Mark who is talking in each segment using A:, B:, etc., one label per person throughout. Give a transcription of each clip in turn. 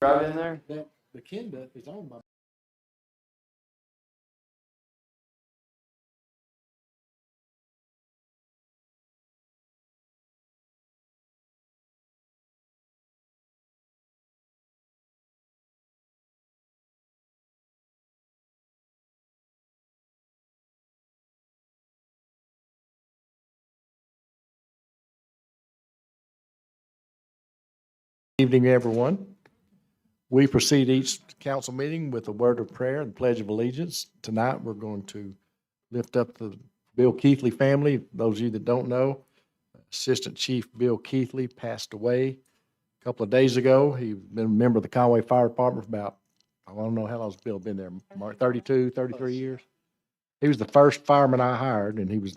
A: Drive in there?
B: The Kenda is owned by. Evening, everyone. We proceed each council meeting with a word of prayer and pledge of allegiance. Tonight, we're going to lift up the Bill Keithley family. Those of you that don't know, Assistant Chief Bill Keithley passed away a couple of days ago. He's been a member of the Conway Fire Department for about, I don't know how long's Bill been there, Mark, 32, 33 years. He was the first fireman I hired, and he was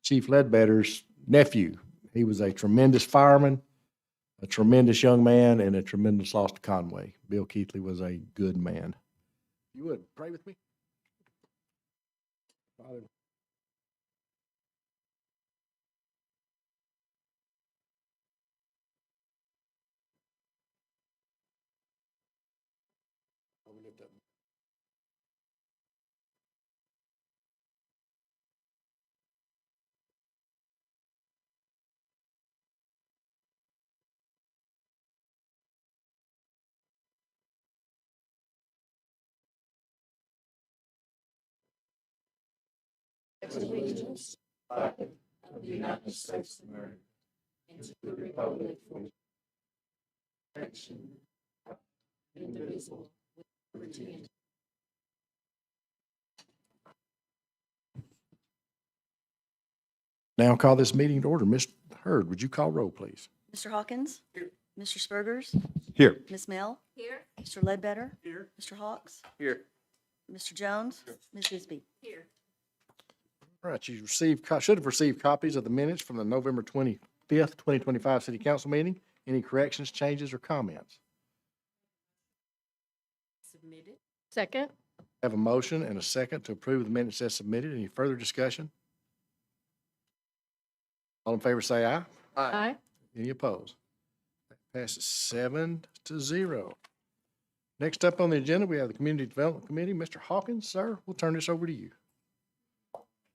B: Chief Ledbetter's nephew. He was a tremendous fireman, a tremendous young man, and a tremendous loss to Conway. Bill Keithley was a good man. You would pray with me? Father. Allegiance of the United States of America and to the republic for protection, indivisible, with liberty and now call this meeting to order. Ms. Hurd, would you call roll, please?
C: Mr. Hawkins? Here. Mr. Spurgers?
B: Here.
C: Ms. Mill?
D: Here.
C: Mr. Ledbetter?
B: Here.
C: Mr. Hawks?
A: Here.
C: Mr. Jones? Ms. Bisbee?
D: Here.
B: All right, you should have received copies of the minutes from the November 25th, 2025 City Council meeting. Any corrections, changes, or comments?
D: Submitted. Second.
B: Have a motion and a second to approve the minutes as submitted. Any further discussion? All in favor say aye.
D: Aye.
B: Any opposed? That passes 7-0. Next up on the agenda, we have the Community Development Committee. Mr. Hawkins, sir, we'll turn this over to you.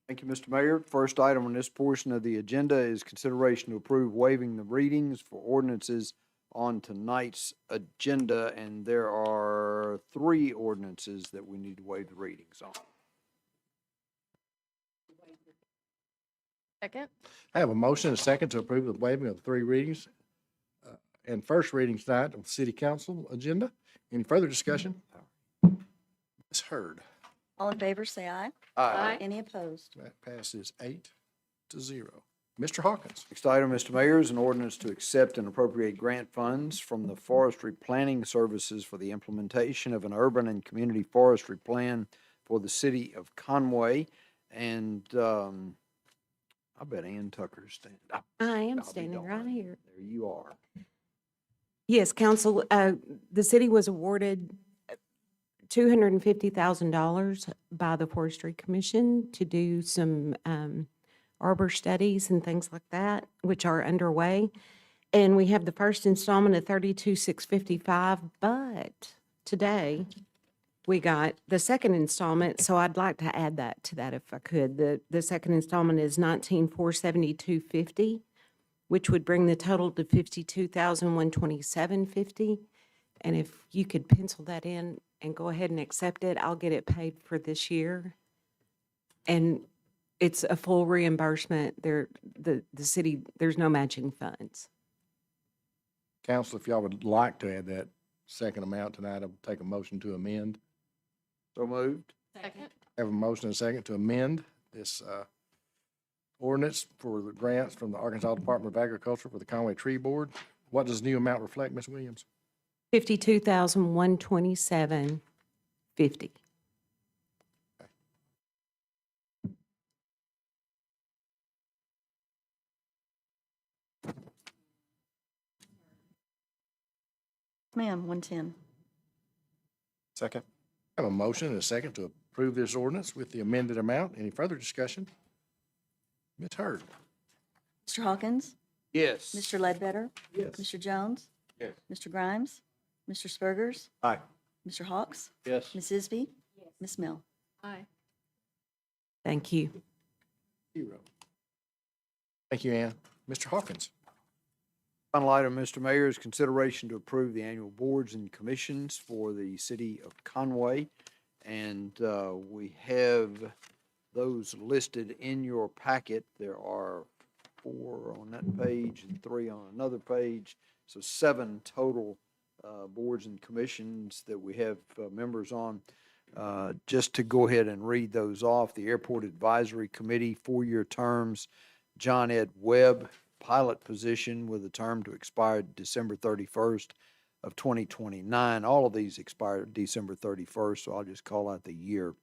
E: Thank you, Mr. Mayor. First item on this portion of the agenda is consideration to approve waiving the readings for ordinances on tonight's agenda, and there are 3 ordinances that we need to waive the readings on.
D: Second.
B: I have a motion and a second to approve the waiving of the 3 readings and first reading tonight on the City Council agenda. Any further discussion? Ms. Hurd.
C: All in favor, say aye.
D: Aye.
C: Any opposed?
B: That passes 8-0. Mr. Hawkins.
E: Next item, Mr. Mayor, is an ordinance to accept and appropriate grant funds from the Forestry Planning Services for the implementation of an urban and community forestry plan for the city of Conway. And I bet Ann Tucker's standing up.
F: I am
E: I'll be
F: standing right
E: darned.
F: here.
E: There you are.
F: Yes, council, the city was awarded $250,000 by the Forestry Commission to do some arbor studies and things like that, which are underway. And we have the first installment of $32,655, but today we got the second installment, so I'd like to add that to that if I could. The second installment is $19,472.50, which would bring the total to $52,127.50. And if you could pencil that in and go ahead and accept it, I'll get it paid for this year. And it's a full reimbursement. The city, there's no matching funds.
B: Council, if y'all would like to add that second amount tonight, I'll take a motion to amend.
E: So moved.
D: Second.
B: Have a motion and a second to amend this ordinance for the grants from the Arkansas Department of Agriculture for the Conway Tree Board. What does the new amount reflect, Ms. Williams?
F: $52,127.50.
C: Ma'am, 110.
B: Second. Have a motion and a second to approve this ordinance with the amended amount. Any further discussion? Ms. Hurd.
C: Mr. Hawkins?
E: Yes.
C: Mr. Ledbetter?
B: Yes.
C: Mr. Jones?
A: Yes.
C: Mr. Grimes? Mr. Spurgers,
B: Aye.
C: Mr. Hawks,
B: Yes.
C: Ms. Isby, Ms. Mill.
D: Aye.
F: Thank you.
B: 0. Thank you, Ann. Mr. Hawkins.
E: Final item, Mr. Mayor, is consideration to approve the annual boards and commissions for the city of Conway. And we have those listed in your packet. There are 4 on that page and 3 on another page. So 7 total boards and commissions that we have members on. Just to go ahead and read those off, the Airport Advisory Committee, 4-year terms, John Ed Webb, pilot position with a term to expire December 31st of 2029. All of these expire December 31st, so I'll just call out the year.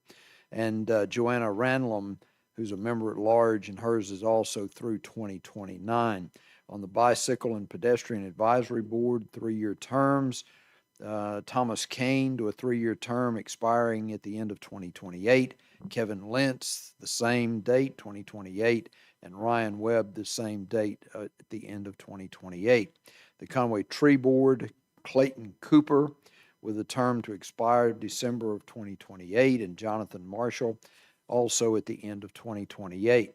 E: And Joanna Ranlum, who's a member at large, and hers is also through 2029. On the Bicycle and Pedestrian Advisory Board, 3-year terms, Thomas Kane to a 3-year term expiring at the end of 2028. Kevin Lentz, the same date, 2028. And Ryan Webb, the same date at the end of 2028. The Conway Tree Board, Clayton Cooper, with a term to expire December of 2028, and Jonathan Marshall, also at the end of 2028.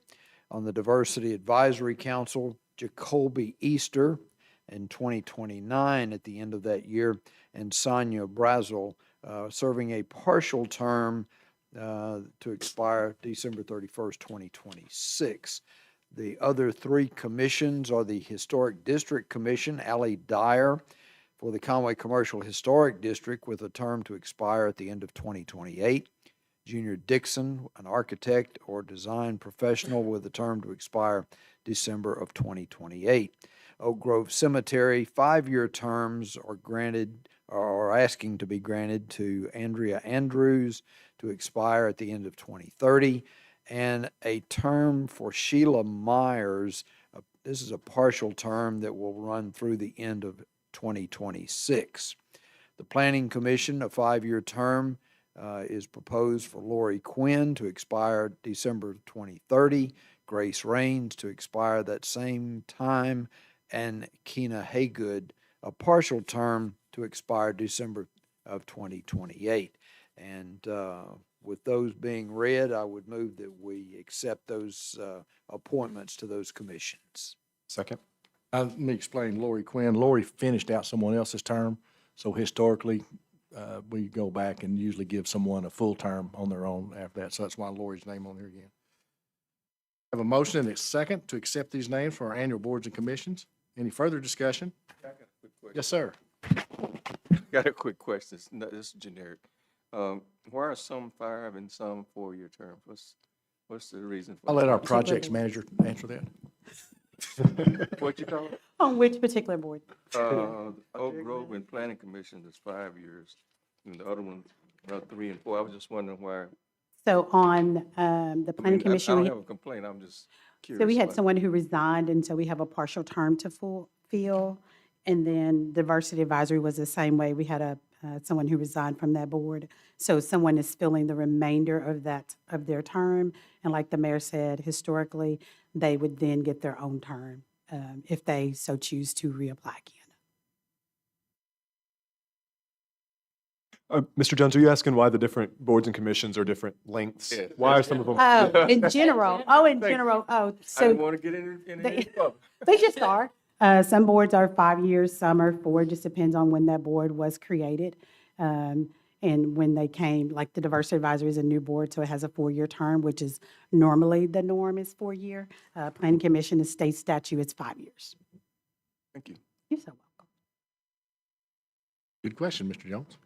E: On the Diversity Advisory Council, Jacoby Easter in 2029 at the end of that year, and Sonia Brazel, serving a partial term to expire December 31st, 2026. The other 3 commissions are the Historic District Commission, Allie Dyer, for the Conway Commercial Historic District with a term to expire at the end of 2028. Junior Dixon, an architect or design professional with a term to expire December of 2028. Oak Grove Cemetery, 5-year terms are granted or asking to be granted to Andrea Andrews to expire at the end of 2030. And a term for Sheila Myers. This is a partial term that will run through the end of 2026. The Planning Commission, a 5-year term, is proposed for Lori Quinn to expire December 2030, Grace Rains to expire that same time, and Keena Haygood, a partial term to expire December of 2028. And with those being read, I would move that we accept those appointments to those commissions.
A: Second.
B: Let me explain Lori Quinn. Lori finished out someone else's term, so historically, we go back and usually give someone a full term on their own after that, so that's why Lori's name on here again. I have a motion and a second to accept these names for our annual boards and commissions. Any further discussion? Yes, sir.
A: Got a quick question. This is generic. Why are some 5 and some 4-year terms? What's the reason for
B: I'll let our
A: that?
B: projects manager answer that.
A: What you call it?
G: On which particular board?
A: The Oak Grove and Planning Commission is 5 years, and the other one, 3 and 4. I was just wondering why.
G: So on the
A: I
G: planning
A: mean, I
G: commission,
A: don't
G: we-
A: have a complaint. I'm just curious.
G: so we had
A: why.
G: someone who resigned, and so we have a partial term to fulfill. And then diversity advisory was the same way. We had someone who resigned from that board. So someone is filling the remainder of their term. And like the mayor said, historically, they would then get their own term if they so choose to reapply again.
H: Mr. Jones, are you asking why the different boards and commissions are different lengths?
A: Yes,
H: Why are
A: yes,
H: some of them?
G: Oh, in general. Oh, in general. Oh,
A: I
G: so
A: didn't want to get in
G: they-
A: trouble.
G: they just are. Some boards are 5 years, some are 4, just depends on when that board was created. And when they came, like the Diversity Advisory is a new board, so it has a 4-year term, which is normally the norm is 4-year. Planning Commission is state statute, it's 5 years.
A: Thank you.
G: You're so welcome.
B: Good question, Mr. Jones.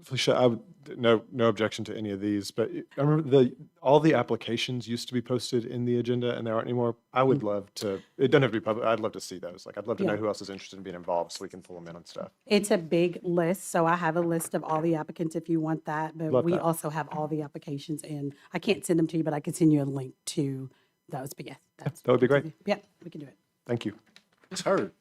H: Felicia, I would, no objection to any of these, but I remember all the applications used to be posted in the agenda and there aren't anymore. I would love to, it doesn't have to be public, I'd love to see those. Like, I'd love to know
G: Yeah.
H: who else is interested in being involved so we can pull them in on stuff.
G: It's a big list, so I have a list of all the applicants if you want that. But
H: Love
G: we
H: that.
G: also have all the applications, and I can't send them to you, but I can send you a link to those. But yes, that's.
H: That would be great.
G: Yep, we can do it.
H: Thank you.
B: It's heard.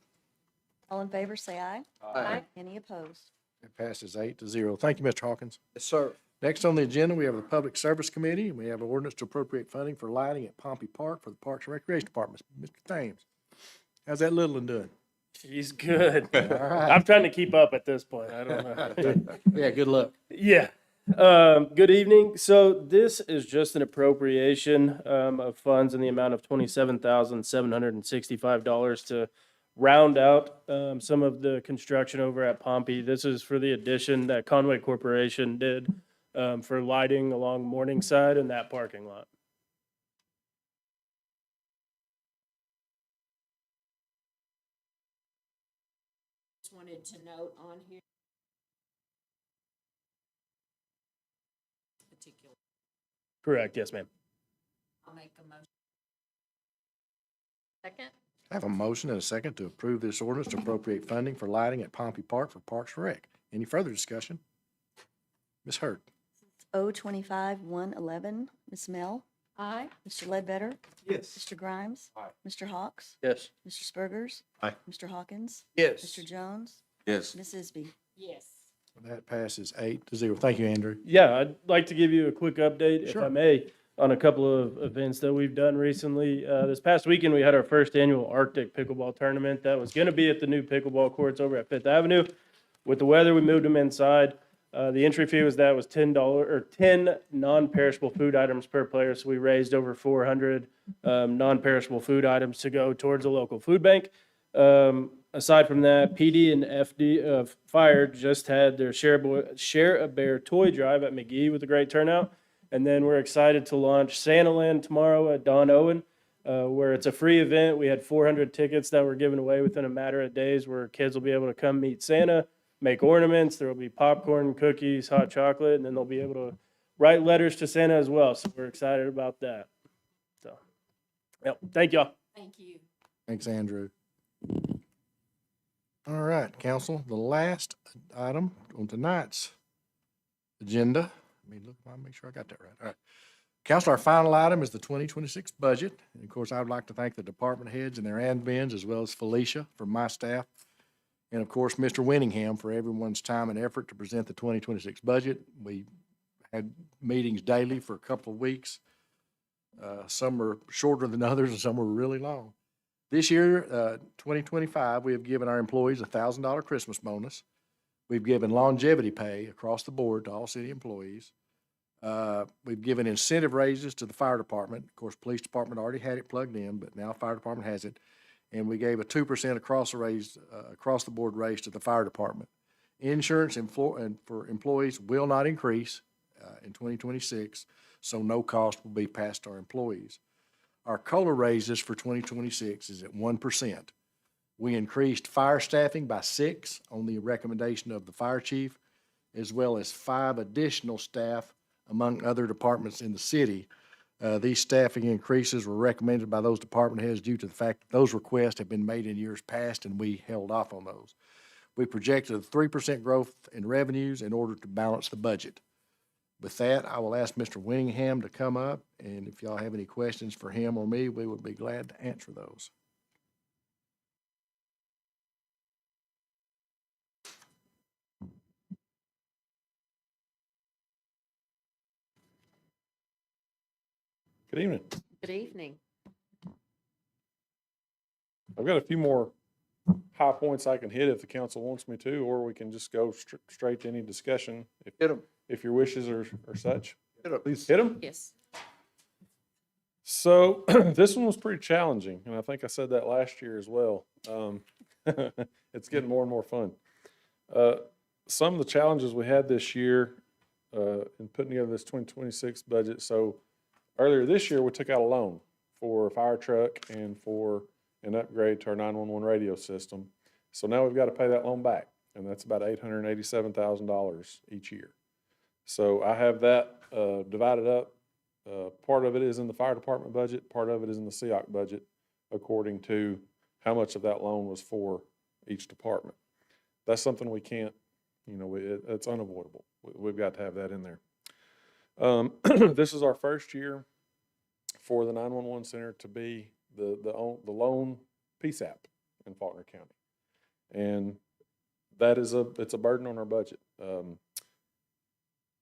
C: All in favor, say aye.
D: Aye.
C: Any opposed?
B: It passes 8-0. Thank you, Mr. Hawkins.
E: Yes, sir.
B: Next on the agenda, we have the Public Service Committee, and we have an ordinance to appropriate funding for lighting at Pompey Park for the Parks and Recreation Department. Mr. Thames, how's that little one doing?
I: He's good.
B: All right.
I: I'm trying to keep up at this point. I don't know.
B: Yeah, good luck.
I: Yeah. Good evening. So this is just an appropriation of funds in the amount of $27,765 to round out some of the construction over at Pompey. This is for the addition that Conway Corporation did for lighting along Morningside and that parking lot.
D: Just wanted to note on here. Particular.
I: Correct. Yes, ma'am.
D: I'll make a motion. Second?
B: I have a motion and a second to approve this ordinance to appropriate funding for lighting at Pompey Park for Parks and Rec. Any further discussion? Ms. Hurd?
C: O-25-111, Ms. Mel,
D: Aye.
C: Mr. Ledbetter,
H: Yes.
C: Mr. Grimes,
H: Aye.
C: Mr. Hawks,
I: Yes.
C: Mr. Spurgers.
H: Aye.
C: Mr. Hawkins,
E: Yes.
C: Mr. Jones,
A: Yes.
C: Ms. Isby.
D: Yes.
B: That passes 8-0. Thank you, Andrew.
I: Yeah, I'd like to give you a quick update, if
B: Sure.
I: I may, on a couple of events that we've done recently. This past weekend, we had our first annual Arctic pickleball tournament that was going to be at the new pickleball courts over at Fifth Avenue. With the weather, we moved them inside. The entry fee was $10 or 10 non-perishable food items per player. So we raised over 400 non-perishable food items to go towards a local food bank. Aside from that, PD and FD Fire just had their Share a Bear toy drive at McGee with a great turnout. And then we're excited to launch Santa Land tomorrow at Don Owen, where it's a free event. We had 400 tickets that were given away within a matter of days where kids will be able to come meet Santa, make ornaments. There will be popcorn, cookies, hot chocolate, and then they'll be able to write letters to Santa as well. So we're excited about that. So, yep. Thank y'all.
D: Thank you.
B: Thanks, Andrew. All right, council, the last item on tonight's agenda. Let me look, I'll make sure I got that right. All right. Council, our final item is the 2026 budget. And of course, I'd like to thank the department heads and their admins, as well as Felicia from my staff. And of course, Mr. Winningham for everyone's time and effort to present the 2026 budget. We had meetings daily for a couple of weeks. Some were shorter than others and some were really long. This year, 2025, we have given our employees a $1,000 Christmas bonus. We've given longevity pay across the board to all city employees. We've given incentive raises to the fire department. Of course, police department already had it plugged in, but now fire department has it. And we gave a 2% across the board raise to the fire department. Insurance and for employees will not increase in 2026, so no cost will be passed to our employees. Our COLA raises for 2026 is at 1%. We increased fire staffing by 6 on the recommendation of the fire chief, as well as 5 additional staff among other departments in the city. These staffing increases were recommended by those department heads due to the fact that those requests have been made in years past and we held off on those. We projected a 3% growth in revenues in order to balance the budget. With that, I will ask Mr. Winningham to come up, and if y'all have any questions for him or me, we would be glad to answer those.
J: Good evening.
D: Good evening.
J: I've got a few more high points I can hit if the council wants me to, or we can just go straight to any discussion
E: Hit 'em.
J: if your wishes are such.
E: Hit 'em.
J: Please hit them.
D: Yes.
J: So this one was pretty challenging, and I think I said that last year as well. It's getting more and more fun. Some of the challenges we had this year in putting together this 2026 budget. So earlier this year, we took out a loan for a fire truck and for an upgrade to our 911 radio system. So now we've got to pay that loan back, and that's about $887,000 each year. So I have that divided up. Part of it is in the fire department budget, part of it is in the SEOC budget, according to how much of that loan was for each department. That's something we can't, it's unavoidable. We've got to have that in there. This is our first year for the 911 center to be the lone PSAP in Faulkner County. And that is it's a burden on our budget.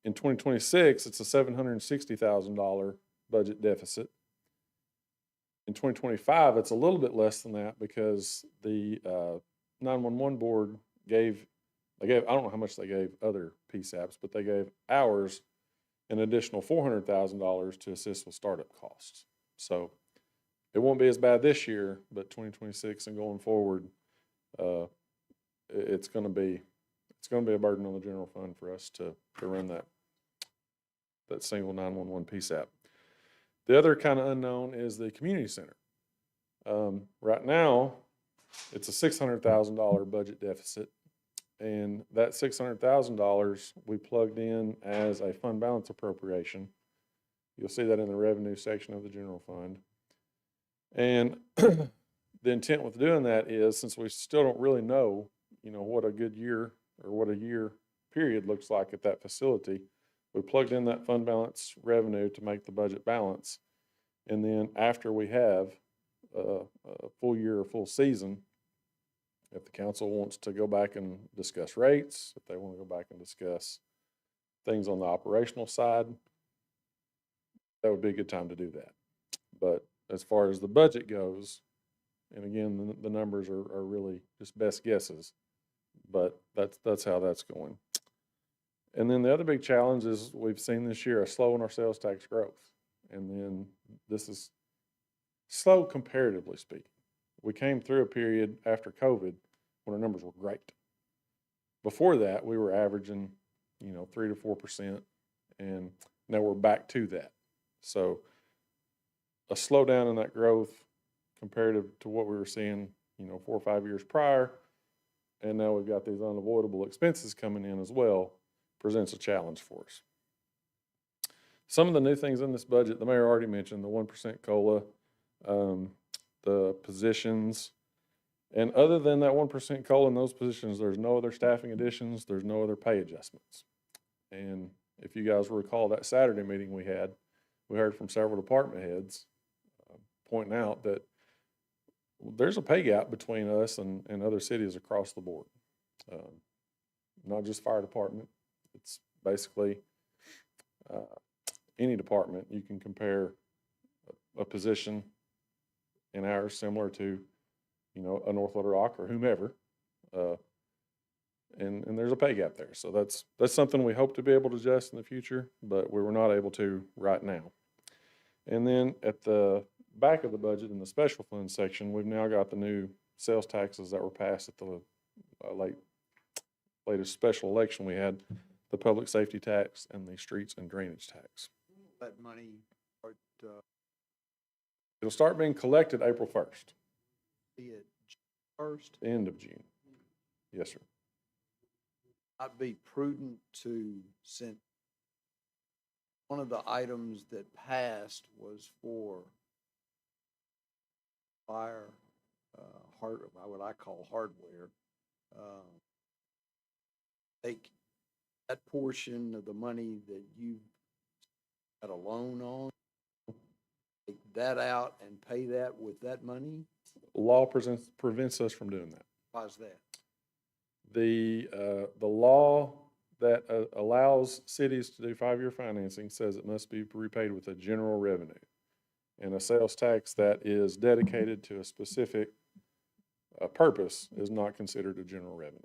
J: In 2026, it's a $760,000 budget deficit. In 2025, it's a little bit less than that because the 911 board they gave, I don't know how much they gave other PSAPs, but they gave ours an additional $400,000 to assist with startup costs. So it won't be as bad this year, but 2026 and going forward, it's going to be a burden on the general fund for us to run that single 911 PSAP. The other kind of unknown is the community center. Right now, it's a $600,000 budget deficit, and that $600,000 we plugged in as a fund balance appropriation. You'll see that in the revenue section of the general fund. And the intent with doing that is, since we still don't really know, what a good year or what a year period looks like at that facility, we plugged in that fund balance revenue to make the budget balance. And then after we have a full year or full season, if the council wants to go back and discuss rates, if they want to go back and discuss things on the operational side, that would be a good time to do that. But as far as the budget goes, and again, the numbers are really just best guesses, but that's how that's going. And then the other big challenge is we've seen this year a slow in our sales tax growth. And then this is slow comparatively speaking. We came through a period after COVID when our numbers were great. Before that, we were averaging, 3 to 4%, and now we're back to that. So a slowdown in that growth comparative to what we were seeing, 4 or 5 years prior, and now we've got these unavoidable expenses coming in as well, presents a challenge for us. Some of the new things in this budget, the mayor already mentioned, the 1% COLA, the positions, and other than that 1% COLA in those positions, there's no other staffing additions, there's no other pay adjustments. And if you guys recall that Saturday meeting we heard from several department heads pointing out that there's a pay gap between us and other cities across the board. Not just fire department, it's basically any department. You can compare a position in ours similar to, a North Little Rock or whomever, and there's a pay gap there. So that's something we hope to be able to adjust in the future, but we were not able to right now. And then at the back of the budget in the special fund section, we've now got the new sales taxes that were passed at the latest special election we had, the public safety tax and the streets and drainage tax.
E: That money,
J: It'll start being collected April 1st,
E: be it first,
J: end of June. Yes, sir.
E: I'd be prudent to send, one of the items that passed was for fire, what I call hardware. Take that portion of the money that you had a loan on, take that out and pay that with that money?
J: Law prevents us from doing that.
E: Why is that?
J: The law that allows cities to do 5-year financing says it must be repaid with a general revenue. And a sales tax that is dedicated to a specific purpose is not considered a general revenue.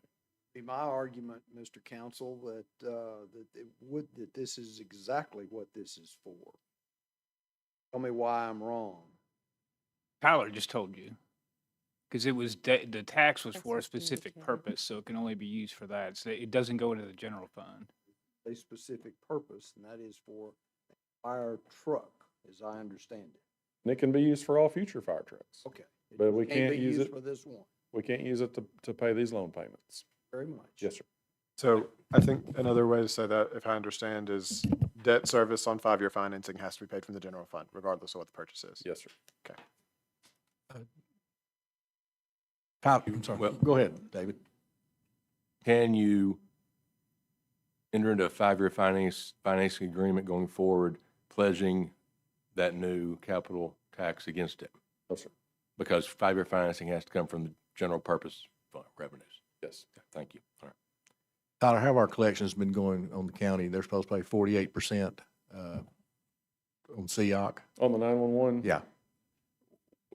E: Be my argument, Mr. Counsel, that this is exactly what this is for. Tell me why I'm wrong.
K: Tyler just told you. Because it was, the tax was
F: That's
K: for a
F: what's
K: specific
F: indicated.
K: purpose, so it can only be used for that. So it doesn't go into the general fund.
E: A specific purpose, and that is for a fire truck, as I understand it.
J: And it can be used for all future fire trucks.
E: Okay. It
J: But we
E: just
J: can't
E: be
J: use
E: used
J: it-
E: for this one.
J: We can't use it to pay these loan payments.
E: Very much.
J: Yes, sir.
H: So I think another way to say that, if I understand, is debt service on 5-year financing has to be paid from the general fund, regardless of what the purchase is.
J: Yes, sir.
B: Tyler, I'm sorry.
L: Well-
B: Go ahead, David.
L: Can you enter into a 5-year financing agreement going forward, pledging that new capital tax against it?
J: No, sir.
L: Because 5-year financing has to come from the general purpose fund revenues.
J: Yes.
L: Thank you. All right.
B: Tyler, how have our collections been going on the county? They're supposed to pay 48% on CEOC.
J: On the 911?
B: Yeah.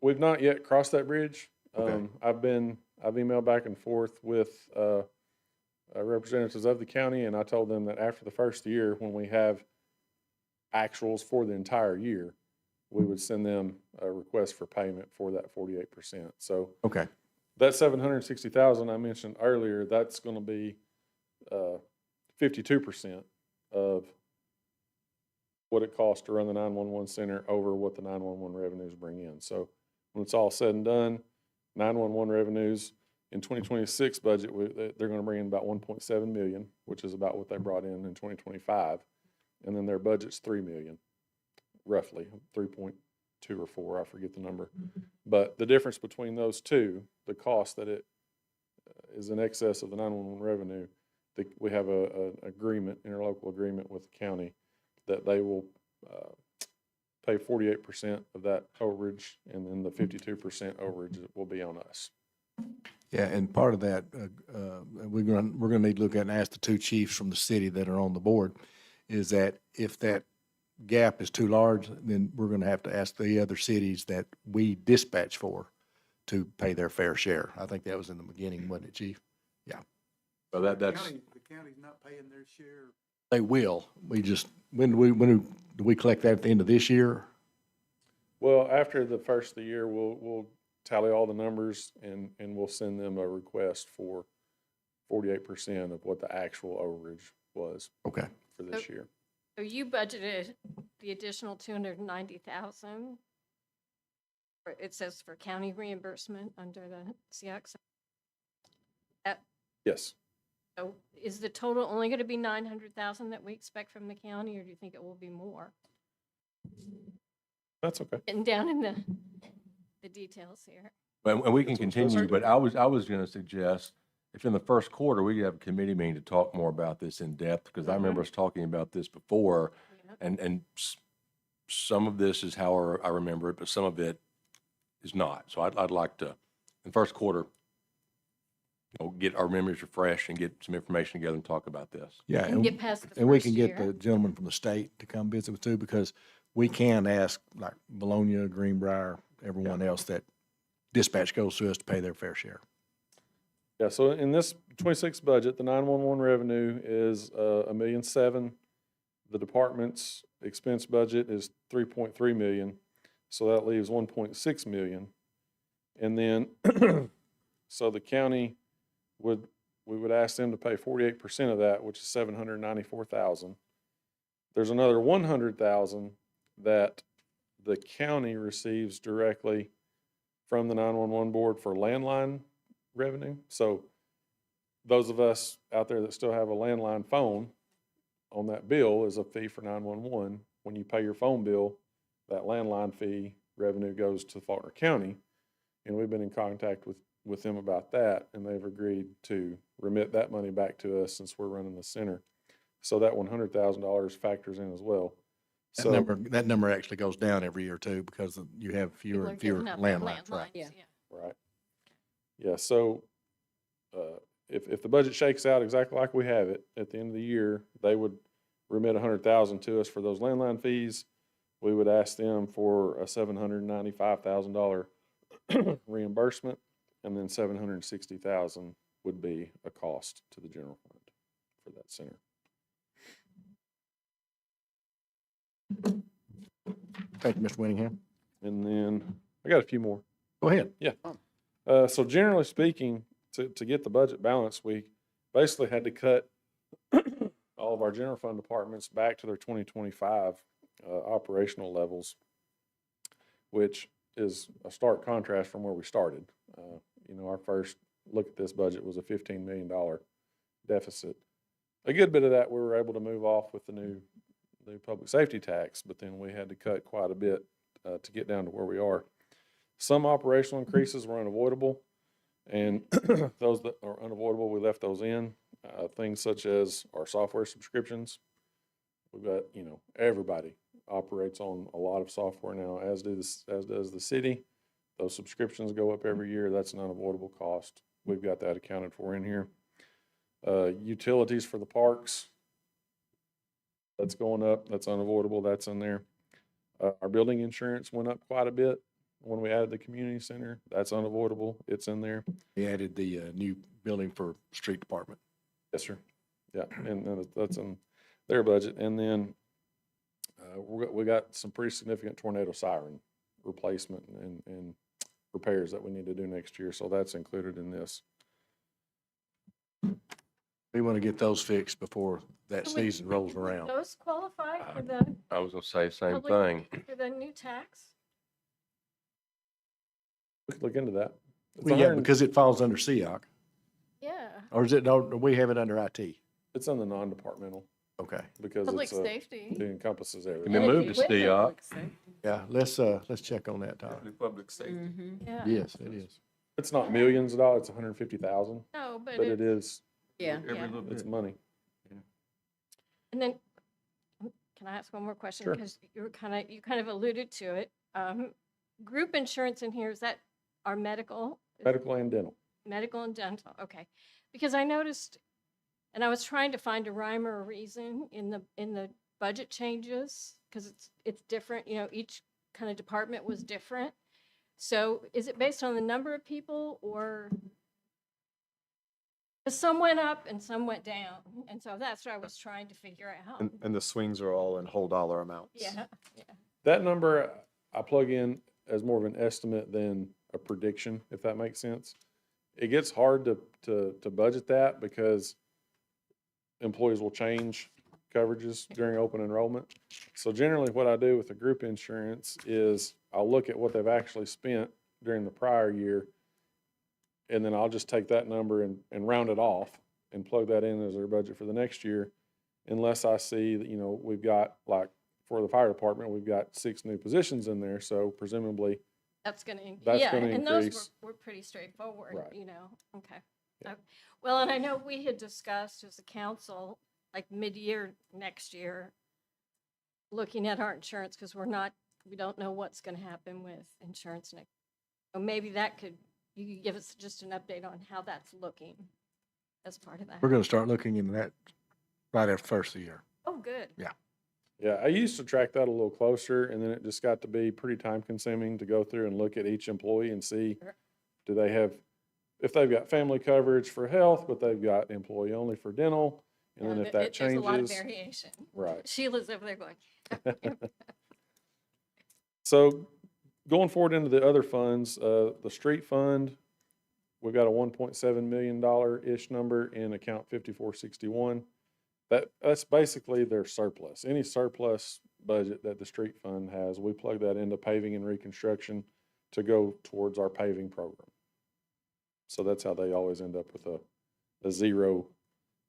J: We've not yet crossed that bridge.
B: Okay.
J: I've been I've emailed back and forth with representatives of the county, and I told them that after the first year, when we have actuals for the entire year, we would send them a request for payment for that 48%. So
B: Okay.
J: that 760,000 I mentioned earlier, that's going to be 52% of what it costs to run the 911 center over what the 911 revenues bring in. So when it's all said and done, 911 revenues in 2026 budget, they're going to bring in about 1.7 million, which is about what they brought in 2025. And then their budget's 3 million, roughly 3.2 or 4, I forget the number. But the difference between those two, the cost that it is in excess of the 911 revenue, we have a agreement, interlocal agreement with the county that they will pay 48% of that overage, and then the 52% overage will be on us.
B: Yeah, and part of that, we're gonna need to look at and ask the two chiefs from the city that are on the board, is that if that gap is too large, then we're gonna have to ask the other cities that we dispatch for to pay their fair share. I think that was in the beginning, wasn't it, Chief? Yeah.
L: Well, that's,
M: The county's not paying their share.
B: They will. We just, when do we collect that at the end of this year?
J: Well, after the first of the year, we'll tally all the numbers and we'll send them a request for 48% of what the actual overage was
B: Okay.
J: for this year.
D: So you budgeted the additional 290,000. It says for county reimbursement under the CX.
J: Yes.
D: So is the total only going to be 900,000 that we expect from the county, or do you think it will be more?
J: That's okay.
D: Getting down in the details here.
L: and we can
J: That's what I'm supposed to
L: continue,
J: do.
L: but I was going to suggest if in the first quarter, we could have a committee meeting to talk more about this in depth, because I remember us talking about this before, and some of this is how I remember it, but some of it is not. So I'd like to, in the first quarter, get our memories refreshed and get some information together and talk about this.
B: Yeah.
D: And get past the
B: And we
D: first
B: can get
D: year.
B: the gentleman from the state to come visit with too, because we can ask like Bologna, Greenbrier, everyone else that dispatch goes to us to pay their fair share.
J: Yeah, so in this 26 budget, the 911 revenue is $1.7 million. The department's expense budget is 3.3 million, so that leaves 1.6 million. And then, so the county we would ask them to pay 48% of that, which is 794,000. There's another 100,000 that the county receives directly from the 911 board for landline revenue. So those of us out there that still have a landline phone, on that bill is a fee for 911. When you pay your phone bill, that landline fee revenue goes to Faulkner County. And we've been in contact with them about that, and they've agreed to remit that money back to us since we're running the center. So that $100,000 factors in as well. So
B: That number actually goes down every year too, because you have fewer
D: People are
B: and fewer
D: giving up
B: landlines, right?
D: Yeah.
J: right. Yeah, so if the budget shakes out exactly like we have it, at the end of the year, they would remit 100,000 to us for those landline fees. We would ask them for a $795,000 reimbursement, and then 760,000 would be a cost to the general fund for that center.
B: Thank you, Mr. Winningham.
J: And then I got a few more.
B: Go ahead.
J: Yeah. So generally speaking, to get the budget balanced, we basically had to cut all of our general fund departments back to their 2025 operational levels, which is a stark contrast from where we started. Our first look at this budget was a $15 million deficit. A good bit of that we were able to move off with the new public safety tax, but then we had to cut quite a bit to get down to where we are. Some operational increases were unavoidable, and those that are unavoidable, we left those in. Things such as our software subscriptions. We've got, everybody operates on a lot of software now, as does the city. Those subscriptions go up every year. That's an unavoidable cost. We've got that accounted for in here. Utilities for the parks, that's going up. That's unavoidable. That's in there. Our building insurance went up quite a bit. when we added the community center. That's unavoidable. It's in there.
B: We added the new building for street department.
J: Yes, sir. Yeah, and that's in their budget. And then we got some pretty significant tornado siren replacement and repairs that we need to do next year. So that's included in this.
B: We want to get those fixed before that
D: So we-
B: season rolls around.
D: Those qualify for the
L: I was gonna say same
D: public-
L: thing.
D: for the new tax?
J: We could look into that. It's
B: Well, yeah,
J: 100
B: because it falls under SEOC,
D: Yeah,
B: or is it, no, we have it under IT?
J: It's in the non-departmental
B: Okay,
J: because
D: public
J: it's,
D: safety.
J: it encompasses
L: Can
J: everything.
L: be
D: And if
L: moved
D: you
L: to
D: quit it-
L: STIOC.
B: yeah, let's check on that, Tyler.
A: Definitely public safety.
D: Yeah.
B: Yes, it is.
J: It's not millions of dollars, it's 150,000,
D: No, but
J: but it
D: it's,
J: is,
C: Yeah.
A: Every
D: Yeah.
A: little
J: it's
A: bit.
J: money.
D: and then, can I ask one more question?
J: Sure.
D: Because you kind of alluded to it. Group insurance in here, is that our medical?
J: Medical and dental.
D: Medical and dental, okay. Because I noticed, and I was trying to find a rhyme or a reason in the budget changes, because it's different, each kind of department was different. So is it based on the number of people, or 'cause some went up and some went down, and so that's what I was trying to figure out.
H: And the swings are all in whole dollar amounts.
D: Yeah,
J: That number I plug in as more of an estimate than a prediction, if that makes sense. It gets hard to budget that because employees will change coverages during open enrollment. So generally what I do with the group insurance is I'll look at what they've actually spent during the prior year, and then I'll just take that number and round it off and plug that in as their budget for the next year, unless I see that, we've got, like, for the fire department, we've got 6 new positions in there, so presumably,
D: that's gonna,
J: That's
D: yeah,
J: gonna
D: and those
J: increase.
D: were pretty straightforward,
J: Right.
D: okay.
J: Yeah.
D: Well, and I know we had discussed as a council, like mid-year next year, looking at our insurance, because we don't know what's gonna happen with insurance next. So maybe you could give us just an update on how that's looking as part of that.
B: We're gonna start looking into that right after first of the year.
D: Oh, good.
J: yeah, I used to track that a little closer, and then it just got to be pretty time consuming to go through and look at each employee and see,
D: Sure.
J: do they have, if they've got family coverage for health, but they've got employee only for dental, and
D: Yeah,
J: then if
D: there-
J: that
D: There's a lot of
J: changes.
D: variation.
J: Right.
D: Sheila's over there going.
J: So going forward into the other funds, the street fund, we've got a $1.7 million-ish number in account 5461. That's basically their surplus. Any surplus budget that the street fund has, we plug that into paving and reconstruction to go towards our paving program. So that's how they always end up with a zero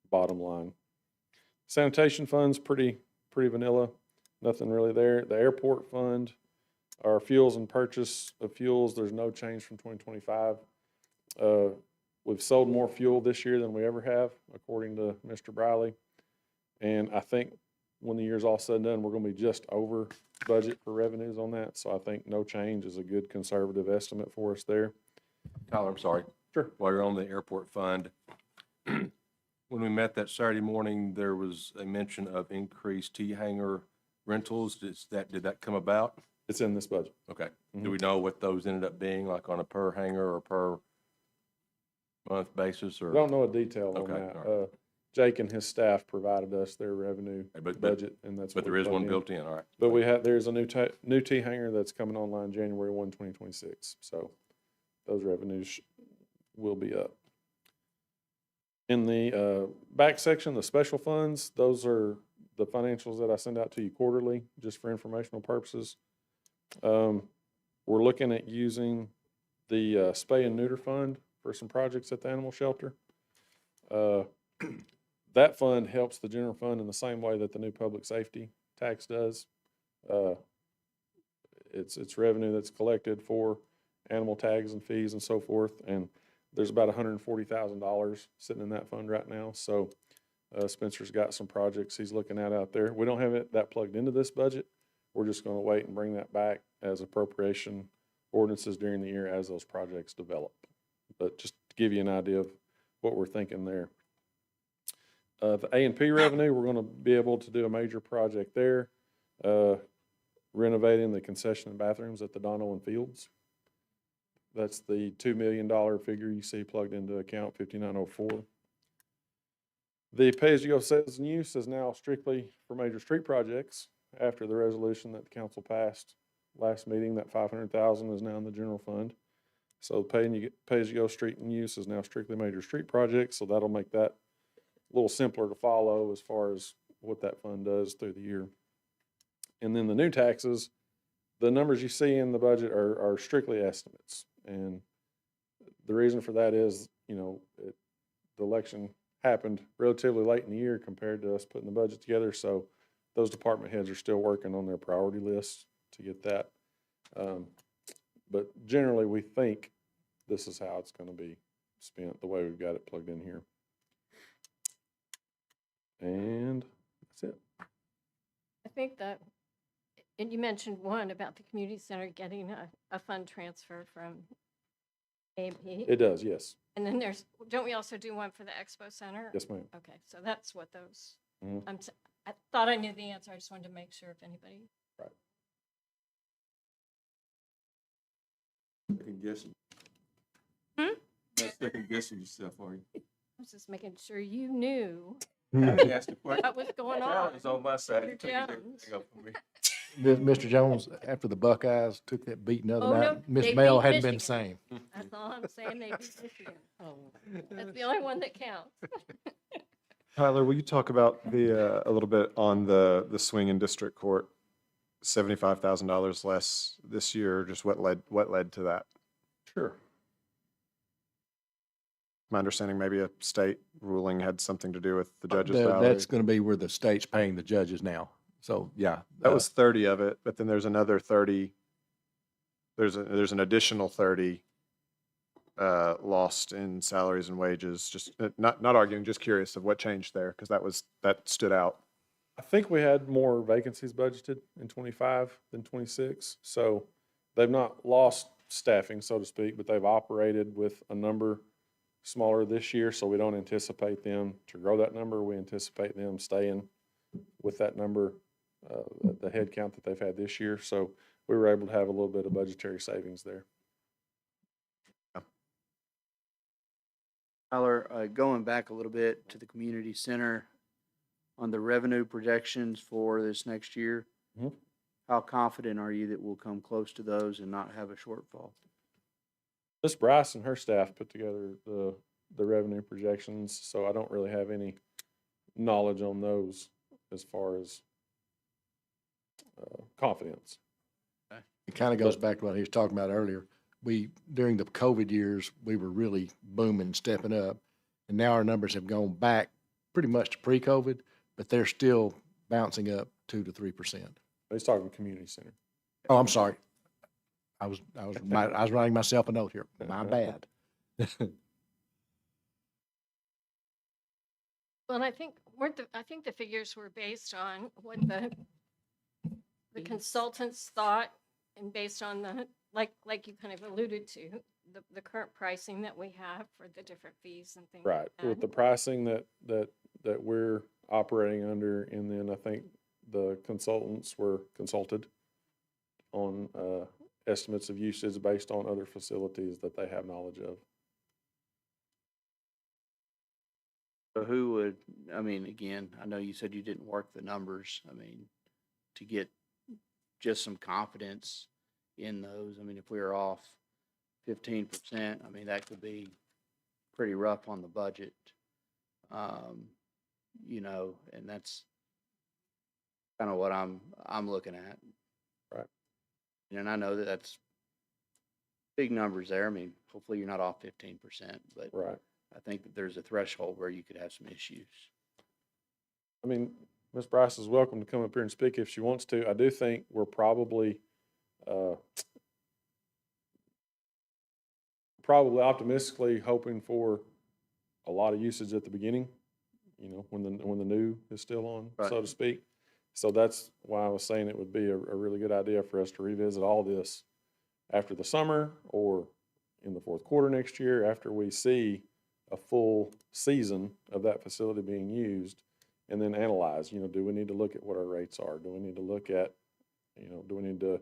J: bottom line. Sanitation fund's pretty vanilla, nothing really there. The airport fund, our fuels and purchase of fuels, there's no change from 2025. We've sold more fuel this year than we ever have, according to Mr. Briley. And I think when the year's all said and done, we're gonna be just over budget for revenues on that. So I think no change is a good conservative estimate for us there.
L: Tyler, I'm sorry.
J: Sure.
L: While you're on the airport fund, when we met that Saturday morning, there was a mention of increased T-hanger rentals. Did that come about?
J: It's in this budget.
L: Okay.
J: Mhm.
L: Do we know what those ended up being, like on a per hanger or per month basis,
J: I
L: or?
J: don't know a detail on
L: Okay,
J: that.
L: all
J: Jake and his staff provided us their revenue
L: But
J: budget, and that's what
L: there
J: we
L: is
J: plugged
L: one
J: in.
L: built in, all right.
J: But there's a new T-hanger that's coming online January 1, 2026. So those revenues will be up. In the back section, the special funds, those are the financials that I send out to you quarterly, just for informational purposes. We're looking at using the spay and neuter fund for some projects at the animal shelter. That fund helps the general fund in the same way that the new public safety tax does. It's revenue that's collected for animal tags and fees and so forth, and there's about $140,000 sitting in that fund right now. So Spencer's got some projects he's looking at out there. We don't have that plugged into this budget. We're just going to wait and bring that back as appropriation ordinances during the year as those projects develop. But just to give you an idea of what we're thinking there. The A&P revenue, we're going to be able to do a major project there, renovating the concession and bathrooms at the Dono and Fields. That's the $2 million figure you see plugged into account 5904. The pay-as-you-go sales and use is now strictly for major street projects after the resolution that the council passed last meeting. That 500,000 is now in the general fund. So pay-as-you-go street and use is now strictly major street projects, so that'll make that a little simpler to follow as far as what that fund does through the year. And then the new taxes, the numbers you see in the budget are strictly estimates. And the reason for that is, the election happened relatively late in the year compared to us putting the budget together. So those department heads are still working on their priority lists to get that. But generally, we think this is how it's going to be spent, the way we've got it plugged in here. And that's it.
D: I think that, and you mentioned one about the community center getting a fund transfer from A&P.
J: It does, yes.
D: And then don't we also do one for the expo center?
J: Yes, ma'am.
D: Okay, so that's what those,
J: Mhm.
D: I thought I knew the answer. I just wanted to make sure if anybody.
J: Right.
A: Second guessing.
D: Hmm?
A: Not second guessing yourself, are you?
D: I was just making sure you knew
A: I asked the question.
D: what was going on.
A: Challenge is on my side. You
D: Mr.
A: took
D: Jones.
A: everything up for me.
B: Mr. Jones, after the Buckeyes took that beating the other
D: Oh, no,
B: night, Miss
D: they
B: Mel
D: beat
B: hadn't been the
D: Michigan.
B: same.
D: That's all I'm saying. They beat Michigan. That's the only one that counts.
H: Tyler, will you talk about a little bit on the swing in district court? $75,000 less this year, just what led to that?
J: Sure.
H: My understanding, maybe a state ruling had something to do with the judge's salary.
B: That's going to be where the state's paying the judges now. So, yeah.
H: That was 30 of it, but then there's another 30. There's an additional 30 lost in salaries and wages. Just not arguing, just curious of what changed there, because that stood out.
J: I think we had more vacancies budgeted in 25 than 26. So they've not lost staffing, so to speak, but they've operated with a number smaller this year. So we don't anticipate them to grow that number. We anticipate them staying with that number, the head count that they've had this year. So we were able to have a little bit of budgetary savings there.
E: Tyler, going back a little bit to the community center, on the revenue projections for this next year,
J: Mhm.
E: how confident are you that we'll come close to those and not have a shortfall?
J: Ms. Bryce and her staff put together the revenue projections, so I don't really have any knowledge on those as far as confidence.
B: It kind of goes back to what he was talking about earlier. During the COVID years, we were really booming, stepping up. And now our numbers have gone back pretty much to pre-COVID, but they're still bouncing up 2 to 3%.
J: He's talking community center.
B: Oh, I'm sorry. I was writing myself a note here. My bad.
D: Well, I think the figures were based on what the consultants thought, and based on like you kind of alluded to, the current pricing that we have for the different fees and things.
J: Right,
D: like that.
J: with the pricing that we're operating under, and then I think the consultants were consulted on estimates of usage based on other facilities that they have knowledge of.
E: So who would, again, I know you said you didn't work the numbers. To get just some confidence in those, if we were off 15%, that could be pretty rough on the budget. And that's kind of what I'm looking at.
J: Right.
E: And I know that's big numbers there. Hopefully you're not off 15%, but
J: Right.
E: I think that there's a threshold where you could have some issues.
J: Ms. Bryce is welcome to come up here and speak if she wants to. I do think we're probably optimistically hoping for a lot of usage at the beginning, when the new is still on, so
E: Right.
J: to speak. So that's why I was saying it would be a really good idea for us to revisit all this after the summer or in the fourth quarter next year, after we see a full season of that facility being used, and then analyze, do we need to look at what our rates are? Do we need to look at, do we need to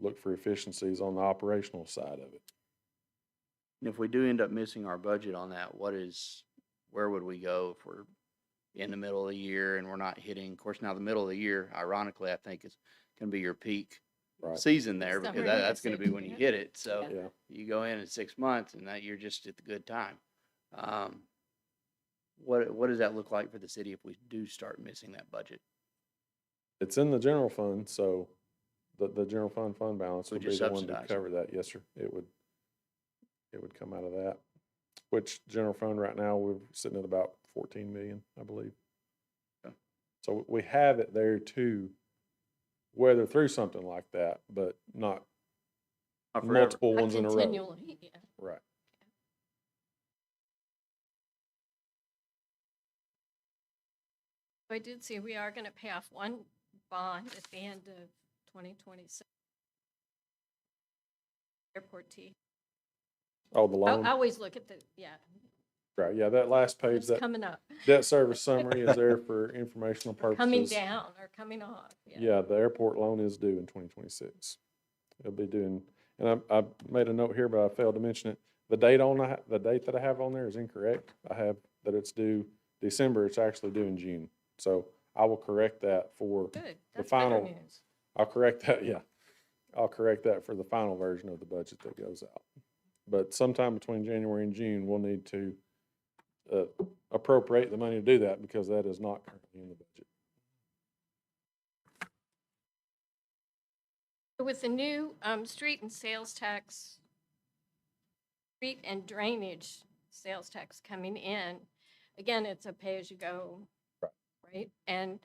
J: look for efficiencies on the operational side of it.
N: And if we do end up missing our budget on that, where would we go if we're in the middle of the year and we're not hitting? Of course, now the middle of the year, ironically, I think is going to be your peak
J: Right.
N: season there, because
D: Summer
N: that's going to be
D: usage,
N: when you
D: yeah.
N: hit it. So
D: Yeah.
J: Yeah.
N: you go in 6 months and that you're just at the good time. What does that look like for the city if we do start missing that budget?
J: It's in the general fund, so the general fund balance
N: We
J: would be
N: just
J: the one to
N: subsidize it.
J: cover that. Yes, sir. It would come out of that, which general fund right now, we're sitting at about 14 million, I believe.
N: Okay.
J: So we have it there to weather through something like that, but not
N: Not forever.
J: multiple
D: Not
J: ones in a row.
D: continually, yeah.
J: Right.
D: I did see we are gonna pay off one bond at the end of 2026. Airport T.
J: Oh, the
D: I
J: loan.
D: always look at
J: Right. Yeah, that last page,
D: it's
J: that
D: coming up,
J: debt service summary is there for informational purposes.
D: coming down or coming off, yeah.
J: Yeah, the airport loan is due in 2026. It'll be due and I made a note here, but I failed to mention it. The date that I have on there is incorrect. I have that it's due December. It's actually due in June. So I will correct that for
D: Good,
J: the
D: that's better
J: final.
D: news.
J: I'll correct that, yeah. I'll correct that for the final version of the budget that goes out. But sometime between January and June, we'll need to appropriate the money to do that, because that is not currently in the budget.
D: With the new street and sales tax, street and drainage sales tax coming in, again, it's a pay-as-you-go, right? And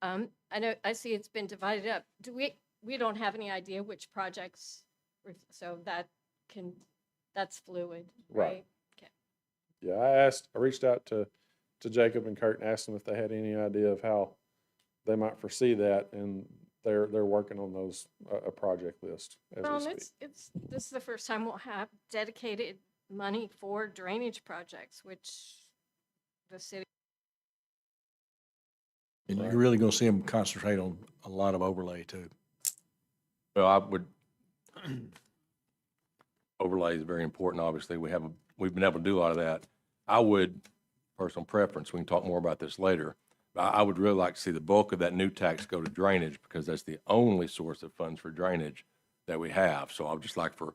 D: I see it's been divided up. We don't have any idea which projects, so that's fluid,
J: Right.
D: right? Okay.
J: Yeah, I reached out to Jacob and Kurt and asked them if they had any idea of how they might foresee that, and they're working on those, a project list as
D: Well,
J: we
D: and
J: speak.
D: this is the first time we'll have dedicated money for drainage projects, which the city,
B: And you're really gonna see them concentrate on a lot of overlay too.
L: Well, I would, overlay is very important, obviously. We've been able to do a lot of that. I would, personal preference, we can talk more about this later. I would really like to see the bulk of that new tax go to drainage, because that's the only source of funds for drainage that we have. So I would just like for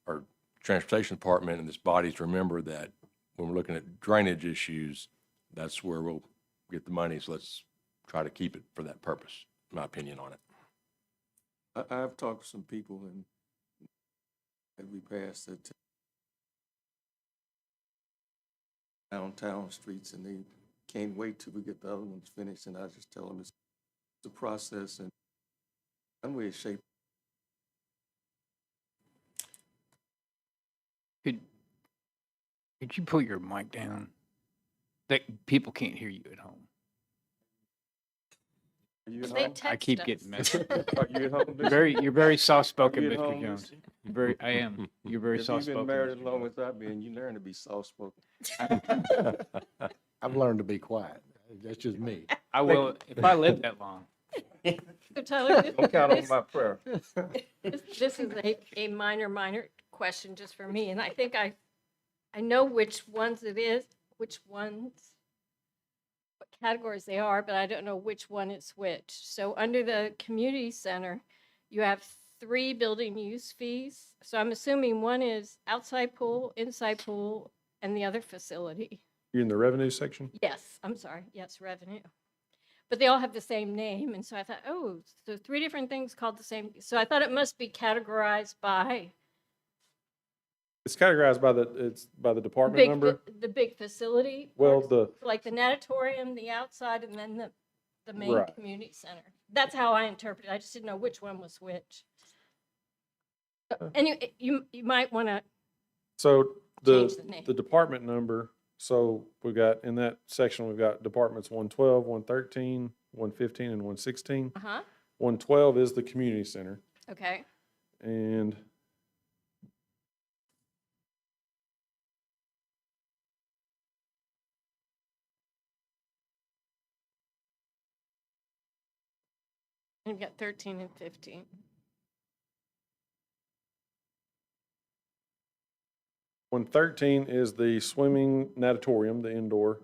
L: our transportation department and this body to remember that when we're looking at drainage issues, that's where we'll get the money. So let's try to keep it for that purpose, my opinion on it.
A: I've talked to some people and we passed it downtown streets, and they can't wait till we get the other ones finished. And I just tell them it's a process, and Conway is shaped.
K: Could you put your mic down? That people can't hear you at home.
A: Are you at
D: they
A: home?
K: I
D: text
K: keep
D: us.
K: getting messages.
A: Are you at home?
K: You're very soft-spoken,
A: You at
K: Mr.
A: home,
K: Jones.
A: Lucy?
K: I am. You're very
A: If you've been
K: soft-spoken.
A: married as
K: Mr.
A: long
K: Jones.
A: as I've been, you learn to be soft-spoken.
B: I've learned to be quiet. That's just me.
K: I will, if I live that long.
D: So Tyler,
A: Don't count on my prayer.
D: this is a minor question just for me, and I think I know which ones it is, what categories they are, but I don't know which one is which. So under the community center, you have 3 building use fees. So I'm assuming one is outside pool, inside pool, and the other facility.
J: You in the revenue section?
D: Yes, I'm sorry. Yes, revenue. But they all have the same name. And so I thought, oh, so 3 different things called the same. So I thought it must be categorized by
J: It's categorized by the department number.
D: the big facility.
J: Well,
D: or like the natatorium, the outside, and then the main
J: Right.
D: community center. That's how I interpret it. I just didn't know which one was which. And you might want to,
J: So
D: Change the name.
J: the department number, so we got, in that section, we've got departments 112, 113, 115, and 116. 112 is the community center,
D: okay.
J: and
D: And you've got 13 and 15.
J: 113 is the swimming natatorium, the indoor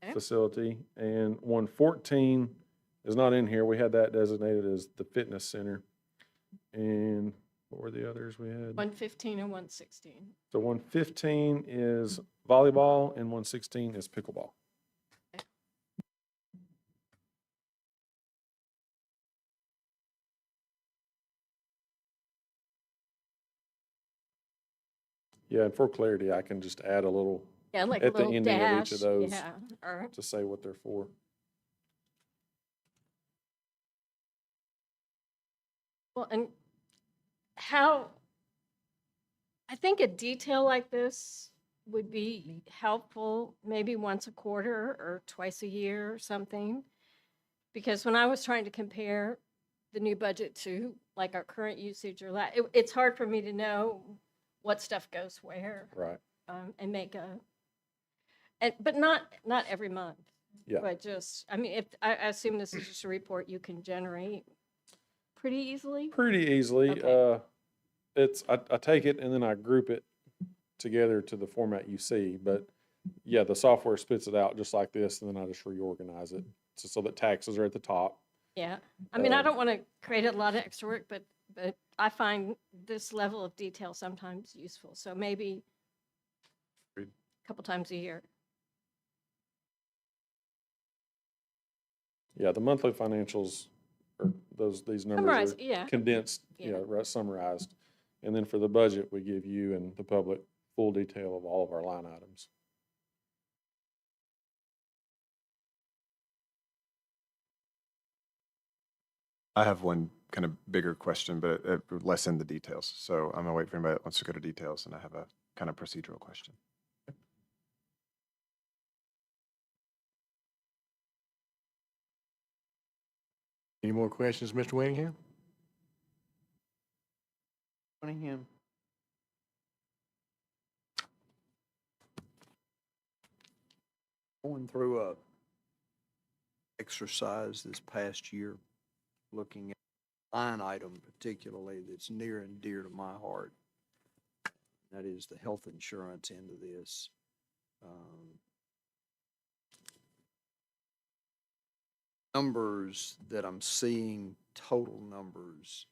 D: Okay.
J: facility. And 114 is not in here. We had that designated as the fitness center. And what were the others we had?
D: 115 and 116.
J: So 115 is volleyball and 116 is pickleball. Yeah, and for clarity, I can just add a little
D: Yeah, like
J: at
D: a
J: the
D: little
J: ending of each
D: dash.
J: of those
D: Yeah, or
J: to say what they're for.
D: well, and how, I think a detail like this would be helpful, maybe once a quarter or twice a year or something. Because when I was trying to compare the new budget to like our current usage or it's hard for me to know what stuff goes where,
J: Right.
D: and make but not every month.
J: Yeah.
D: But just, I mean, if, I assume this is just a report you can generate pretty easily?
J: Pretty easily.
D: Okay.
J: I take it and then I group it together to the format you see. But yeah, the software spits it out just like this, and then I just reorganize it so that taxes are at the top.
D: Yeah. I mean, I
J: Um,
D: don't want to create a lot of extra work, but I find this level of detail sometimes useful. So maybe a couple times a year.
J: Yeah, the monthly financials are these numbers
D: Summarize,
J: are
D: yeah.
J: condensed,
D: Yeah.
J: summarized. And then for the budget, we give you and the public full detail of all of our line items.
H: I have one kind of bigger question, but less in the details. So I'm gonna wait for anybody that wants to go to details, and I have a kind of procedural question.
B: Any more questions, Mr. Winningham?
E: Cunningham? Going through a exercise this past year, looking at a line item particularly that's near and dear to my heart. That is the health insurance end of this. Numbers that I'm seeing, total numbers,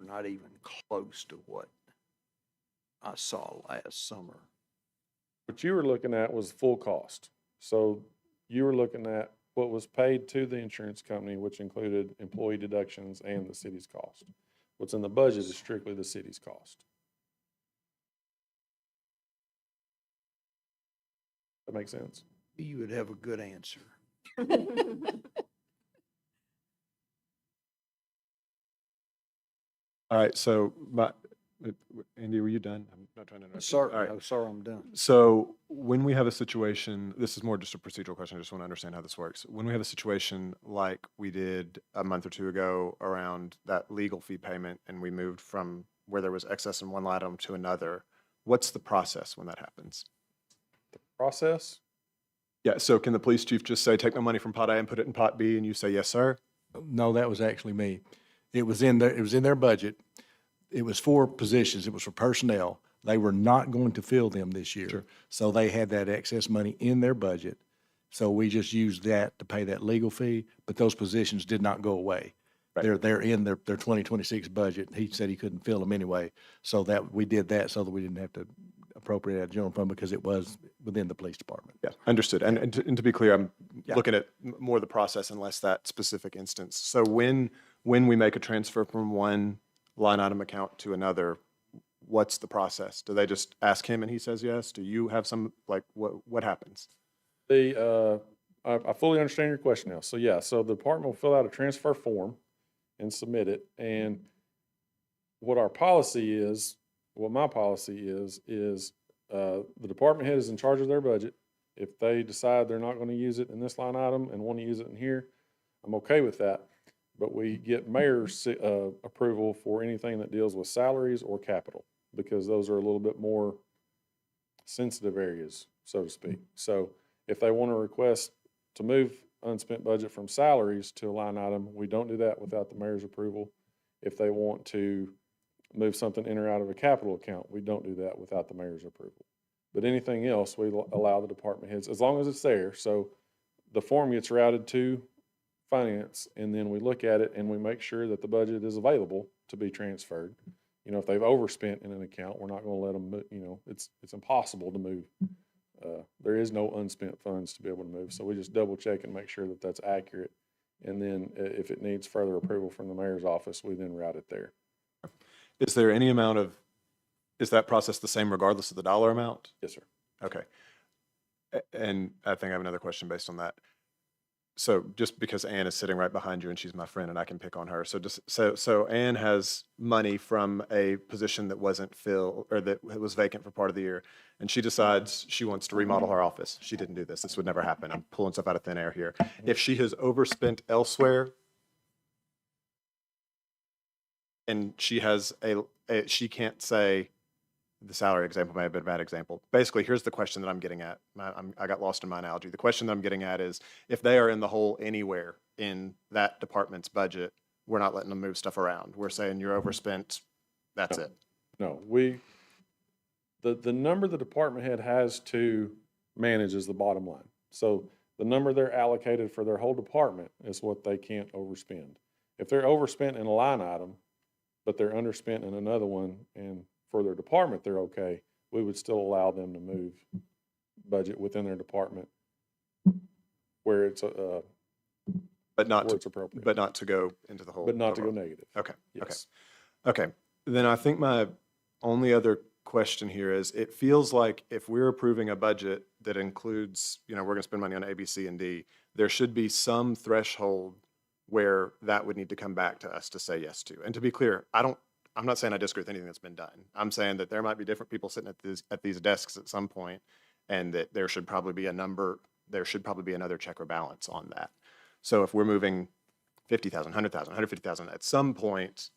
E: are not even close to what I saw last summer.
J: What you were looking at was full cost. So you were looking at what was paid to the insurance company, which included employee deductions and the city's cost. What's in the budget is strictly the city's cost. That makes sense?
E: You would have a good answer.
H: All right, so Andy, were you done? I'm not trying to interrupt you. All
E: Sir,
H: right.
E: no, sir, I'm done.
H: So when we have a situation, this is more just a procedural question, I just want to understand how this works. When we have a situation like we did a month or two ago around that legal fee payment, and we moved from where there was excess in one line item to another, what's the process when that happens?
J: The process?
H: Yeah, so can the police chief just say, take my money from pot A and put it in pot B, and you say, yes, sir?
B: No, that was actually me. It was in their budget. It was for positions. It was for personnel. They were not going to fill them this year.
H: Sure.
B: So they had that excess money in their budget. So we just used that to pay that legal fee, but those positions did not go away.
H: Right.
B: They're in their 2026 budget. He said he couldn't fill them anyway. So that we did that so that we didn't have to appropriate out of general fund because it was within the police department.
H: Yeah, understood. And to be clear, I'm
B: Yeah.
H: looking at more the process and less that specific instance. So when we make a transfer from one line item account to another, what's the process? Do they just ask him and he says yes? Do you have some, like, what happens?
J: I fully understand your question now. So yeah, so the department will fill out a transfer form and submit it. And what my policy is, the department head is in charge of their budget. If they decide they're not going to use it in this line item and want to use it in here, I'm okay with that. But we get mayor's approval for anything that deals with salaries or capital, because those are a little bit more sensitive areas, so to speak. So if they want to request to move unspent budget from salaries to a line item, we don't do that without the mayor's approval. If they want to move something in or out of a capital account, we don't do that without the mayor's approval. But anything else, we allow the department heads, as long as it's there. So the form gets routed to finance, and then we look at it and we make sure that the budget is available to be transferred. You know, if they've overspent in an account, we're not going to let them, you know, it's impossible to move. There is no unspent funds to be able to move. So we just double check and make sure that that's accurate. And then if it needs further approval from the mayor's office, we then route it there.
H: Is there any amount of, is that process the same regardless of the dollar amount?
J: Yes, sir.
H: Okay. And I think I have another question based on that. So just because Ann is sitting right behind you and she's my friend and I can pick on her. So Ann has money from a position that wasn't filled or that was vacant for part of the year. And she decides she wants to remodel her office. She didn't do this. This would never happen. I'm pulling stuff out of thin air here. If she has overspent elsewhere and she has she can't say, the salary example may have been a bad example. Basically, here's the question that I'm getting at. I got lost in my analogy. The question that I'm getting at is, if they are in the hole anywhere in that department's budget, we're not letting them move stuff around. We're saying you're overspent, that's it.
J: No, the number the department head has to manage is the bottom line. So the number they're allocated for their whole department is what they can't overspend. If they're overspent in a line item, but they're underspent in another one, and for their department they're okay, we would still allow them to move budget within their department where it's
H: but not
J: where it's appropriate.
H: But not to go into the hole.
J: But not to go negative.
H: Okay.
J: Yes.
H: Okay. Then I think my only other question here is, it feels like if we're approving a budget that includes, you know, we're going to spend money on A, B, C, and D, there should be some threshold where that would need to come back to us to say yes to. And to be clear, I'm not saying I disagree with anything that's been done. I'm saying that there might be different people sitting at these desks at some point, and that there should probably be another check or balance on that. So if we're moving 50,000, 100,000, 150,000, at some point,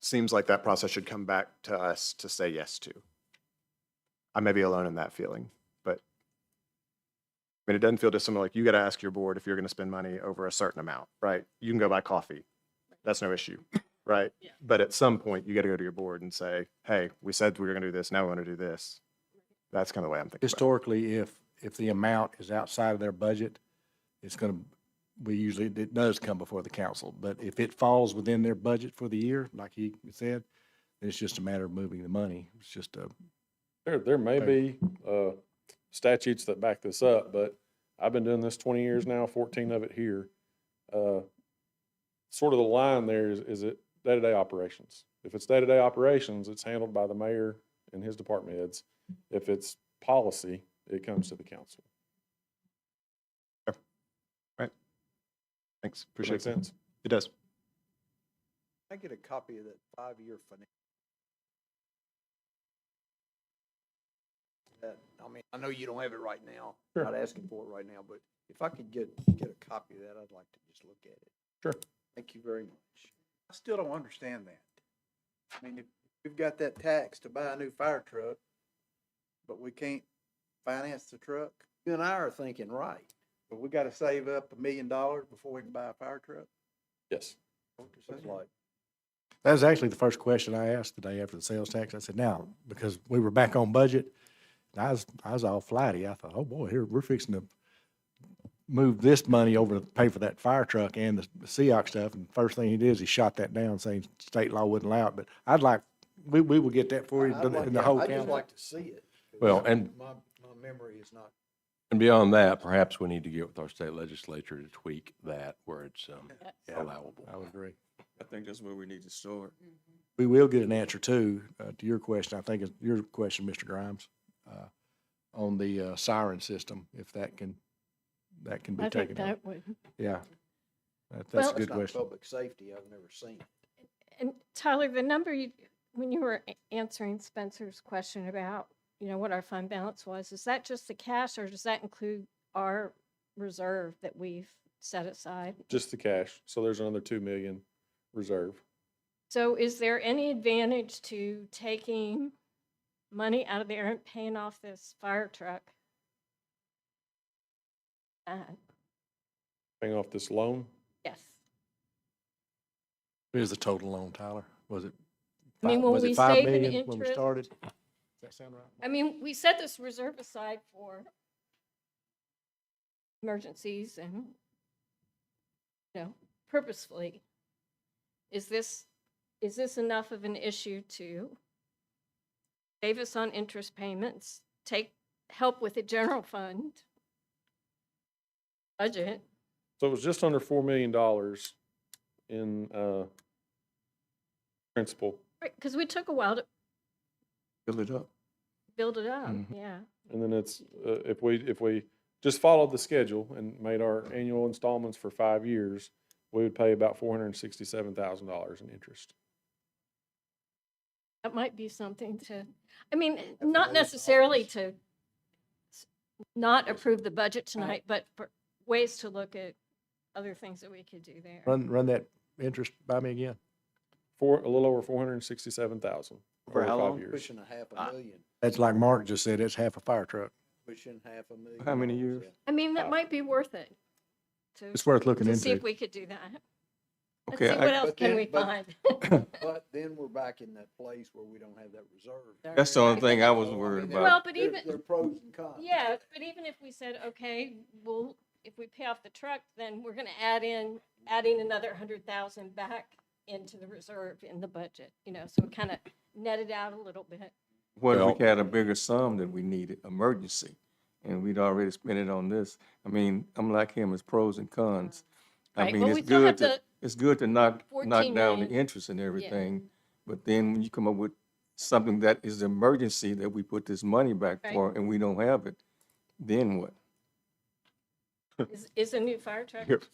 H: seems like that process should come back to us to say yes to. I may be alone in that feeling, but I mean, it doesn't feel dissimilar. Like, you got to ask your board if you're going to spend money over a certain amount, right? You can go buy coffee. That's no issue. Right?
D: Yeah.
H: But at some point, you got to go to your board and say, hey, we said we were going to do this, now we want to do this. That's kind of the way I'm thinking about
B: Historically, if the amount is outside of their budget, it's going to, it does come before the council. But if it falls within their budget for the year, like he said, then it's just a matter of moving the money. It's just a.
J: There may be statutes that back this up, but I've been doing this 20 years now, 14 of it here. Sort of the line there is it day-to-day operations. If it's day-to-day operations, it's handled by the mayor and his department heads. If it's policy, it comes to the council.
H: Right. Thanks.
J: Does that
H: Appreciate
J: make sense?
H: It does.
E: I get a copy of that 5-year financial. I mean, I know you don't have it right now.
J: Sure.
E: I'm not asking for it right now, but if I could get a copy of that, I'd like to just look at it.
J: Sure.
E: Thank you very much.
M: I still don't understand that. I mean, if we've got that tax to buy a new fire truck, but we can't finance the truck,
E: You and I are thinking right.
M: but we gotta save up $1 million before we can buy a fire truck.
J: Yes.
E: It's like,
B: That was actually the first question I asked the day after the sales tax. I said, now, because we were back on budget, and I was all flighty. I thought, oh boy, here, we're fixing to move this money over to pay for that fire truck and the SEOC stuff. And first thing he did is he shot that down, saying state law wouldn't allow it. But I'd like, we will get that for you
E: I'd like-
B: in the whole
E: I'd just
B: county.
E: like to see it.
L: Well, and-
E: My memory is not.
L: And beyond that, perhaps we need to get with our state legislature to tweak that where it's
B: Yeah.
L: allowable.
B: I would agree.
A: I think that's where we need to start.
B: We will get an answer too, to your question. I think it's your question, Mr. Grimes, on the siren system, if that can be
D: I think
B: taken out.
D: that would.
B: Yeah. That's
D: Well-
B: a good
E: It's not
B: question.
E: public safety. I've never seen it.
D: And Tyler, the number when you were answering Spencer's question about, what our fund balance was, is that just the cash, or does that include our reserve that we've set aside?
J: Just the cash. So there's another 2 million reserve.
D: So is there any advantage to taking money out of there and paying off this fire truck?
J: Paying off this loan.
D: Yes.
B: What is the total loan, Tyler? Was it
D: I mean, when
B: Was
D: we
B: it 5
D: save in
B: million when we
D: interest,
B: started? Does that sound right?
D: I mean, we set this reserve aside for emergencies and, purposefully. Is this enough of an issue to save us on interest payments, help with the general fund budget?
J: So it was just under $4 million in principal.
D: Right, because we took a while to
A: Fill it up.
D: build it up,
A: Mhm.
D: yeah.
J: And then it's, if we just followed the schedule and made our annual installments for 5 years, we would pay about $467,000 in interest.
D: That might be something to, I mean, not necessarily to not approve the budget tonight, but for ways to look at other things that we could do there.
B: Run that interest by me again.
J: A little over 467,000
N: For
J: over
N: how
J: 5
N: long?
J: years.
E: Pushing a half a million,
B: That's like Mark just said, it's half a fire truck.
E: pushing half a million.
A: How many years?
E: yeah.
D: I mean, that might be worth it to,
B: It's worth looking
D: to see if
B: into.
D: we could do that. Let's
A: Okay,
D: see what
A: I-
D: else
E: But
D: can
E: then-
D: we
E: but-
D: find.
E: But then we're back in that place where we don't have that reserve.
A: That's the only thing I was
E: So, I
A: worried
E: mean,
A: about.
D: Well, but
E: there-
D: even,
E: there are pros and cons.
D: yeah, but even if we said, okay, well, if we pay off the truck, then we're gonna adding another 100,000 back into the reserve in the budget, so it kind of netted out a little bit.
A: What if
L: Well-
A: we had a bigger sum that we needed, emergency, and we'd already spent it on this? I mean, I'm like him, it's pros and cons. I
D: Right,
A: mean,
D: well,
A: it's
D: we still have
A: good it's good to knock
D: 14
A: down the
D: million.
A: interest and everything, but then when you come up with something that is emergency that we put this money back
D: Right.
A: for and we don't have it, then what?
D: Is a new fire truck?
A: Yep.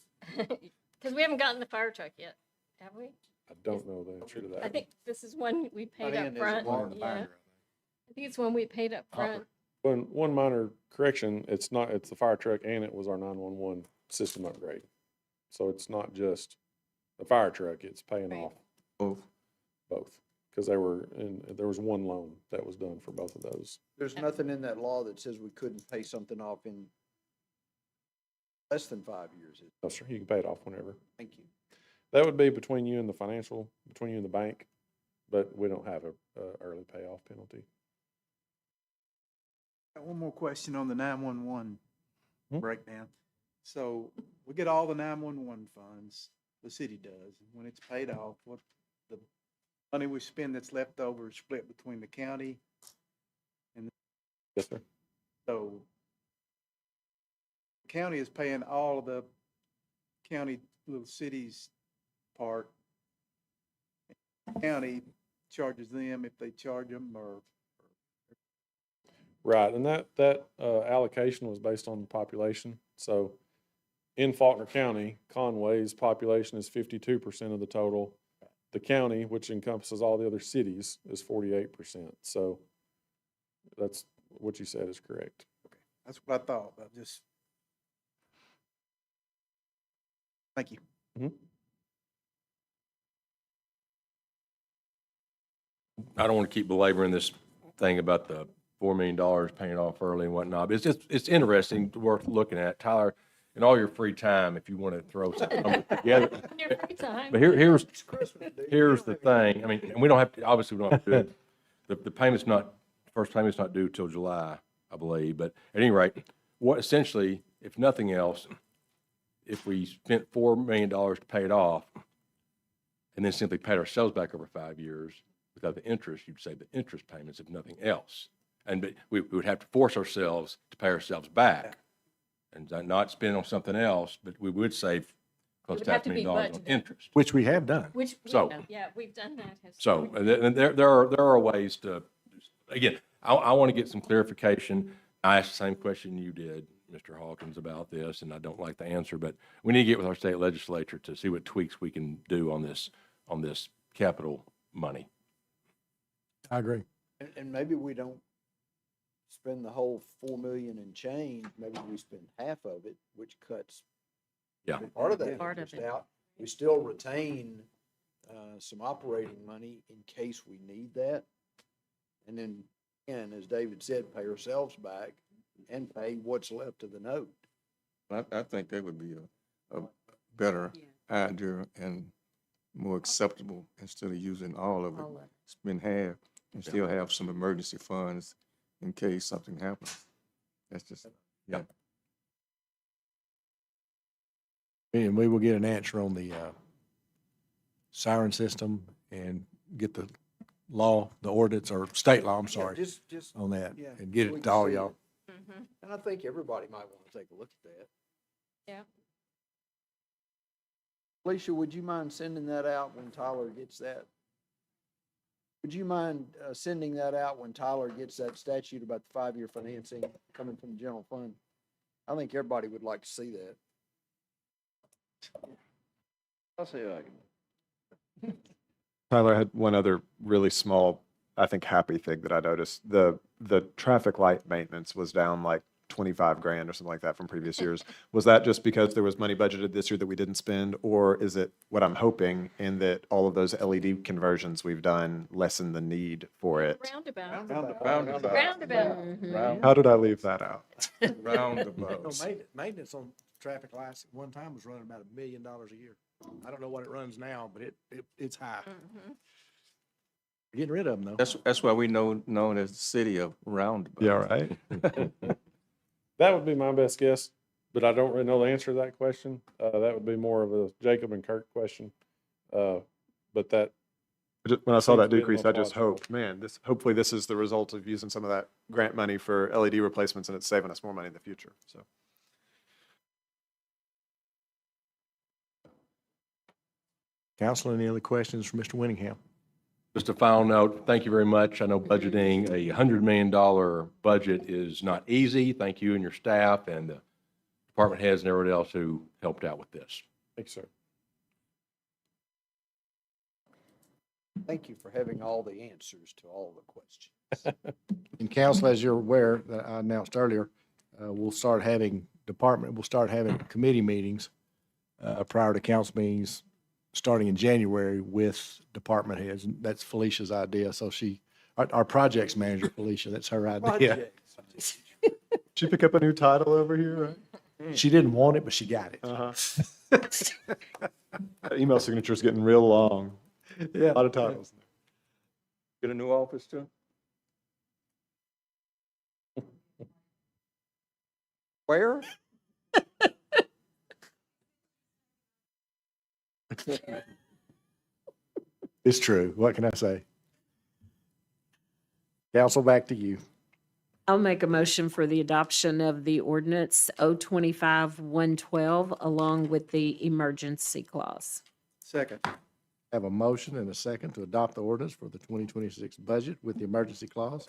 D: Because we haven't gotten the fire truck yet, have we?
J: I don't know the answer to that.
D: I think this is one we paid
E: Ian,
D: up
E: is it
D: front.
E: one in the
D: Yeah,
E: binder,
D: I think it's one we paid up front.
J: One minor correction, it's the fire truck and it was our 911 system upgrade. So it's not just the fire truck, it's paying
D: Right.
J: off
A: Both.
J: both. Because there was one loan that was done for both of those.
E: There's nothing in that law that says we couldn't pay something off in less than 5 years.
J: No, sir, you can pay it off whenever.
E: Thank you.
J: That would be between you and the bank, but we don't have a early payoff penalty.
M: Got one more question on the 911
J: Hmm?
M: breakdown. So we get all the 911 funds, the city does, and when it's paid off, what the money we spend that's left over is split between the county.
J: Yes, sir.
M: So the county is paying all of the county little cities part. County charges them if they charge them, or
J: Right, and that allocation was based on population. So in Faulkner County, Conway's population is 52% of the total. The county, which encompasses all the other cities, is 48%. So that's what you said is correct.
M: that's what I thought, but just. Thank you.
L: I don't want to keep belaboring this thing about the $4 million paying off early and whatnot, but it's interesting, worth looking at. Tyler, in all your free time, if you want to throw something together.
D: In your free time.
L: But here's the thing. I mean, and we don't have to, obviously, we don't have to do it. The first payment's not due till July, I believe. But at any rate, what essentially, if nothing else, if we spent $4 million to pay it off and then simply paid ourselves back over 5 years without the interest, you'd save the interest payments, if nothing else. And we would have to force ourselves to pay ourselves back and not spend on something else, but we would save close
D: would
L: to
D: have
L: $500
D: to be
L: million on
D: budgeted.
L: interest.
B: Which we have done.
D: Which,
L: So-
D: yeah, we've done that.
L: So,
D: historically.
L: and there are ways to, again, I want to get some clarification. I asked the same question you did, Mr. Hawkins, about this, and I don't like the answer, but we need to get with our state legislature to see what tweaks we can do on this capital money.
B: I agree.
E: And maybe we don't spend the whole 4 million and change, maybe we spend half of it, which cuts
L: Yeah.
E: part of that
D: Part of
E: interest
D: it.
E: out. We still retain some operating money in case we need that. And then, again, as David said, pay ourselves back and pay what's left of the note.
A: I think that would be a better idea, and more acceptable instead of using all of it. Spend half and still have some emergency funds in case something happens. That's just, yeah.
B: And we will get an answer on the siren system and get the law, the ordinance, or state law, I'm sorry,
E: Just,
B: on that,
E: yeah,
B: and get
E: so we
B: it
E: can
B: to all
E: see
B: y'all.
E: it. And I think everybody might want to take a look at that.
D: Yeah.
E: Alicia, would you mind sending that out when Tyler gets that? Would you mind sending that out when Tyler gets that statute about the 5-year financing coming from the general fund? I think everybody would like to see that.
N: I'll see what I can.
H: Tyler, I had one other really small, I think, happy thing that I noticed. The traffic light maintenance was down like 25 grand or something like that from previous years. Was that just because there was money budgeted this year that we didn't spend, or is it what I'm hoping in that all of those LED conversions we've done lessen the need for it?
D: Roundabout.
A: Roundabout.
H: How did I leave that out?
A: Roundabouts.
B: Maintenance on traffic lights at one time was running about $1 million a year. I don't know what it runs now, but it's high. We're getting rid of them, though.
A: That's why we known as the city of roundabouts.
H: Yeah, right. That would be my best guess, but I don't really know the answer to that question. That would be more of a Jacob and Kirk question. But that, when I saw that decrease, I just hoped, man, hopefully this is the result of using some of that grant money for LED replacements, and it's saving us more money in the future. So.
B: Council, any other questions for Mr. Winningham?
L: Just a final note, thank you very much. I know budgeting a $100 million budget is not easy. Thank you and your staff and the department heads and everybody else who helped out with this.
H: Thanks, sir.
E: Thank you for having all the answers to all the questions.
B: And council, as you're aware, that I announced earlier, we'll start having committee meetings prior to council meetings starting in January with department heads. And that's Felicia's idea. So our projects manager, Felicia, that's her idea.
H: Did you pick up a new title over here, right?
B: She didn't want it, but she got it.
H: That email signature's getting real long.
B: Yeah.
H: A lot of titles.
A: Get a new office too?
E: Where?
B: It's true. What can I say? Council, back to you.
O: I'll make a motion for the adoption of the ordinance 025-112 along with the emergency clause.
M: Second.
B: Have a motion and a second to adopt the ordinance for the 2026 budget with the emergency clause.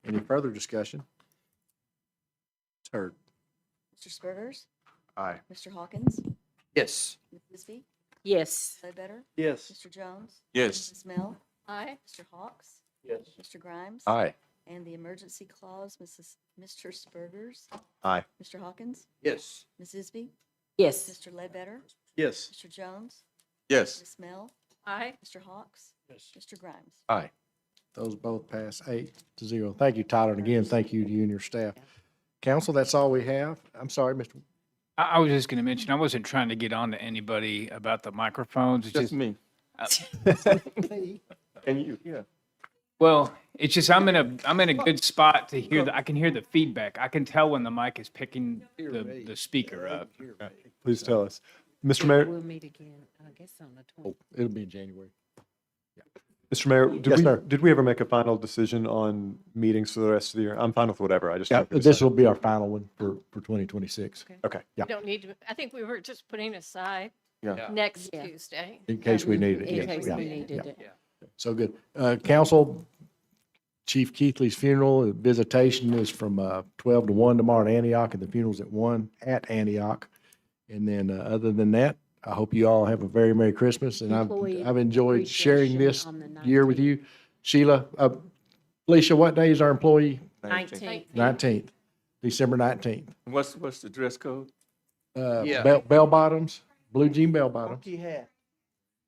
B: Any further discussion? It's heard.
C: Mr. Spurgers,
H: Aye.
C: Mr. Hawkins,
E: Yes.
C: Ms. Bisbee,
O: Yes.
C: Ledbetter,
M: Yes.
C: Mr. Jones,
A: Yes.
C: Ms. Mel,
D: Aye.
C: Mr. Hawks,
M: Yes.
C: Mr. Grimes.
L: Aye.
C: And the emergency clause, Mr. Spurgers,
H: Aye.
C: Mr. Hawkins,
E: Yes.
C: Ms. Bisbee,
O: Yes.
C: Mr. Ledbetter,
M: Yes.
C: Mr. Jones,
A: Yes.
C: Ms. Mel,
D: Aye.
C: Mr. Hawks,
M: Yes.
C: Mr. Grimes.
L: Aye.
B: Those both pass 8-0. Thank you, Tyler. And again, thank you to you and your staff. Council, that's all we have. I'm sorry, Mr.
K: I was just going to mention, I wasn't trying to get on to anybody about the microphones. It's
A: Just
K: just,
A: me. And you, yeah.
K: well, it's just I'm in a good spot to hear I can hear the feedback. I can tell when the mic is picking the speaker up.
H: Please tell us. Mr. Mayor,
O: We'll meet again, I guess, on the 20th.
B: It'll be in January.
H: Mr. Mayor,
B: Yes, sir.
H: did we ever make a final decision on meetings for the rest of the year? I'm fine with whatever. I just.
B: Yeah,
H: haven't
B: this
H: decided.
B: will be our final one for 2026.
H: Okay.
B: Yeah.
D: We don't need to, I think we were just putting aside
A: Yeah.
D: next
O: Yeah.
D: Tuesday.
B: In case we need it.
O: In
B: yes,
O: case
B: yeah,
O: we needed
B: yeah.
O: it.
B: So good. Council, Chief Keithley's funeral visitation is from 12 to 1 tomorrow at Antioch, and the funeral's at 1 at Antioch. And then other than that, I hope you all have a very Merry Christmas, and
O: Employee
B: I've enjoyed sharing this
O: appreciation on the
B: year with
O: 19th.
B: you. Sheila, Felicia, what day is our employee?
O: 19th.
B: 19th, December 19th.
A: What's the dress code?
E: Yeah.
B: Bell bottoms, blue jean bell bottoms,
M: Funky hat.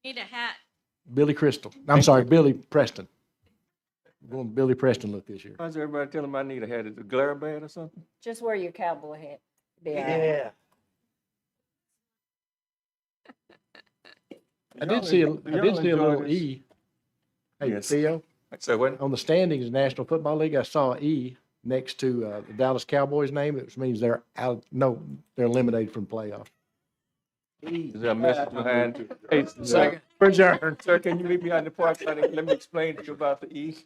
D: Need a hat.
B: Billy Crystal. I'm sorry, Billy Preston. We're going Billy Preston look this year.
A: Why's everybody telling me I need a hat? Is it a glare bad or something?
O: Just wear your cowboy hat. Be all right.
M: Yeah.
B: I did see, I did see a little E. Hey,
A: Yes.
B: Theo,
A: So what?
B: on the standings in the National Football League, I saw an E next to the Dallas Cowboys name, which means they're out, no, they're eliminated from playoffs.
A: Is there a message behind? Hey,
B: Second. Adjourned.
A: Sir, can you meet me out in the park? Let me explain to you about the E.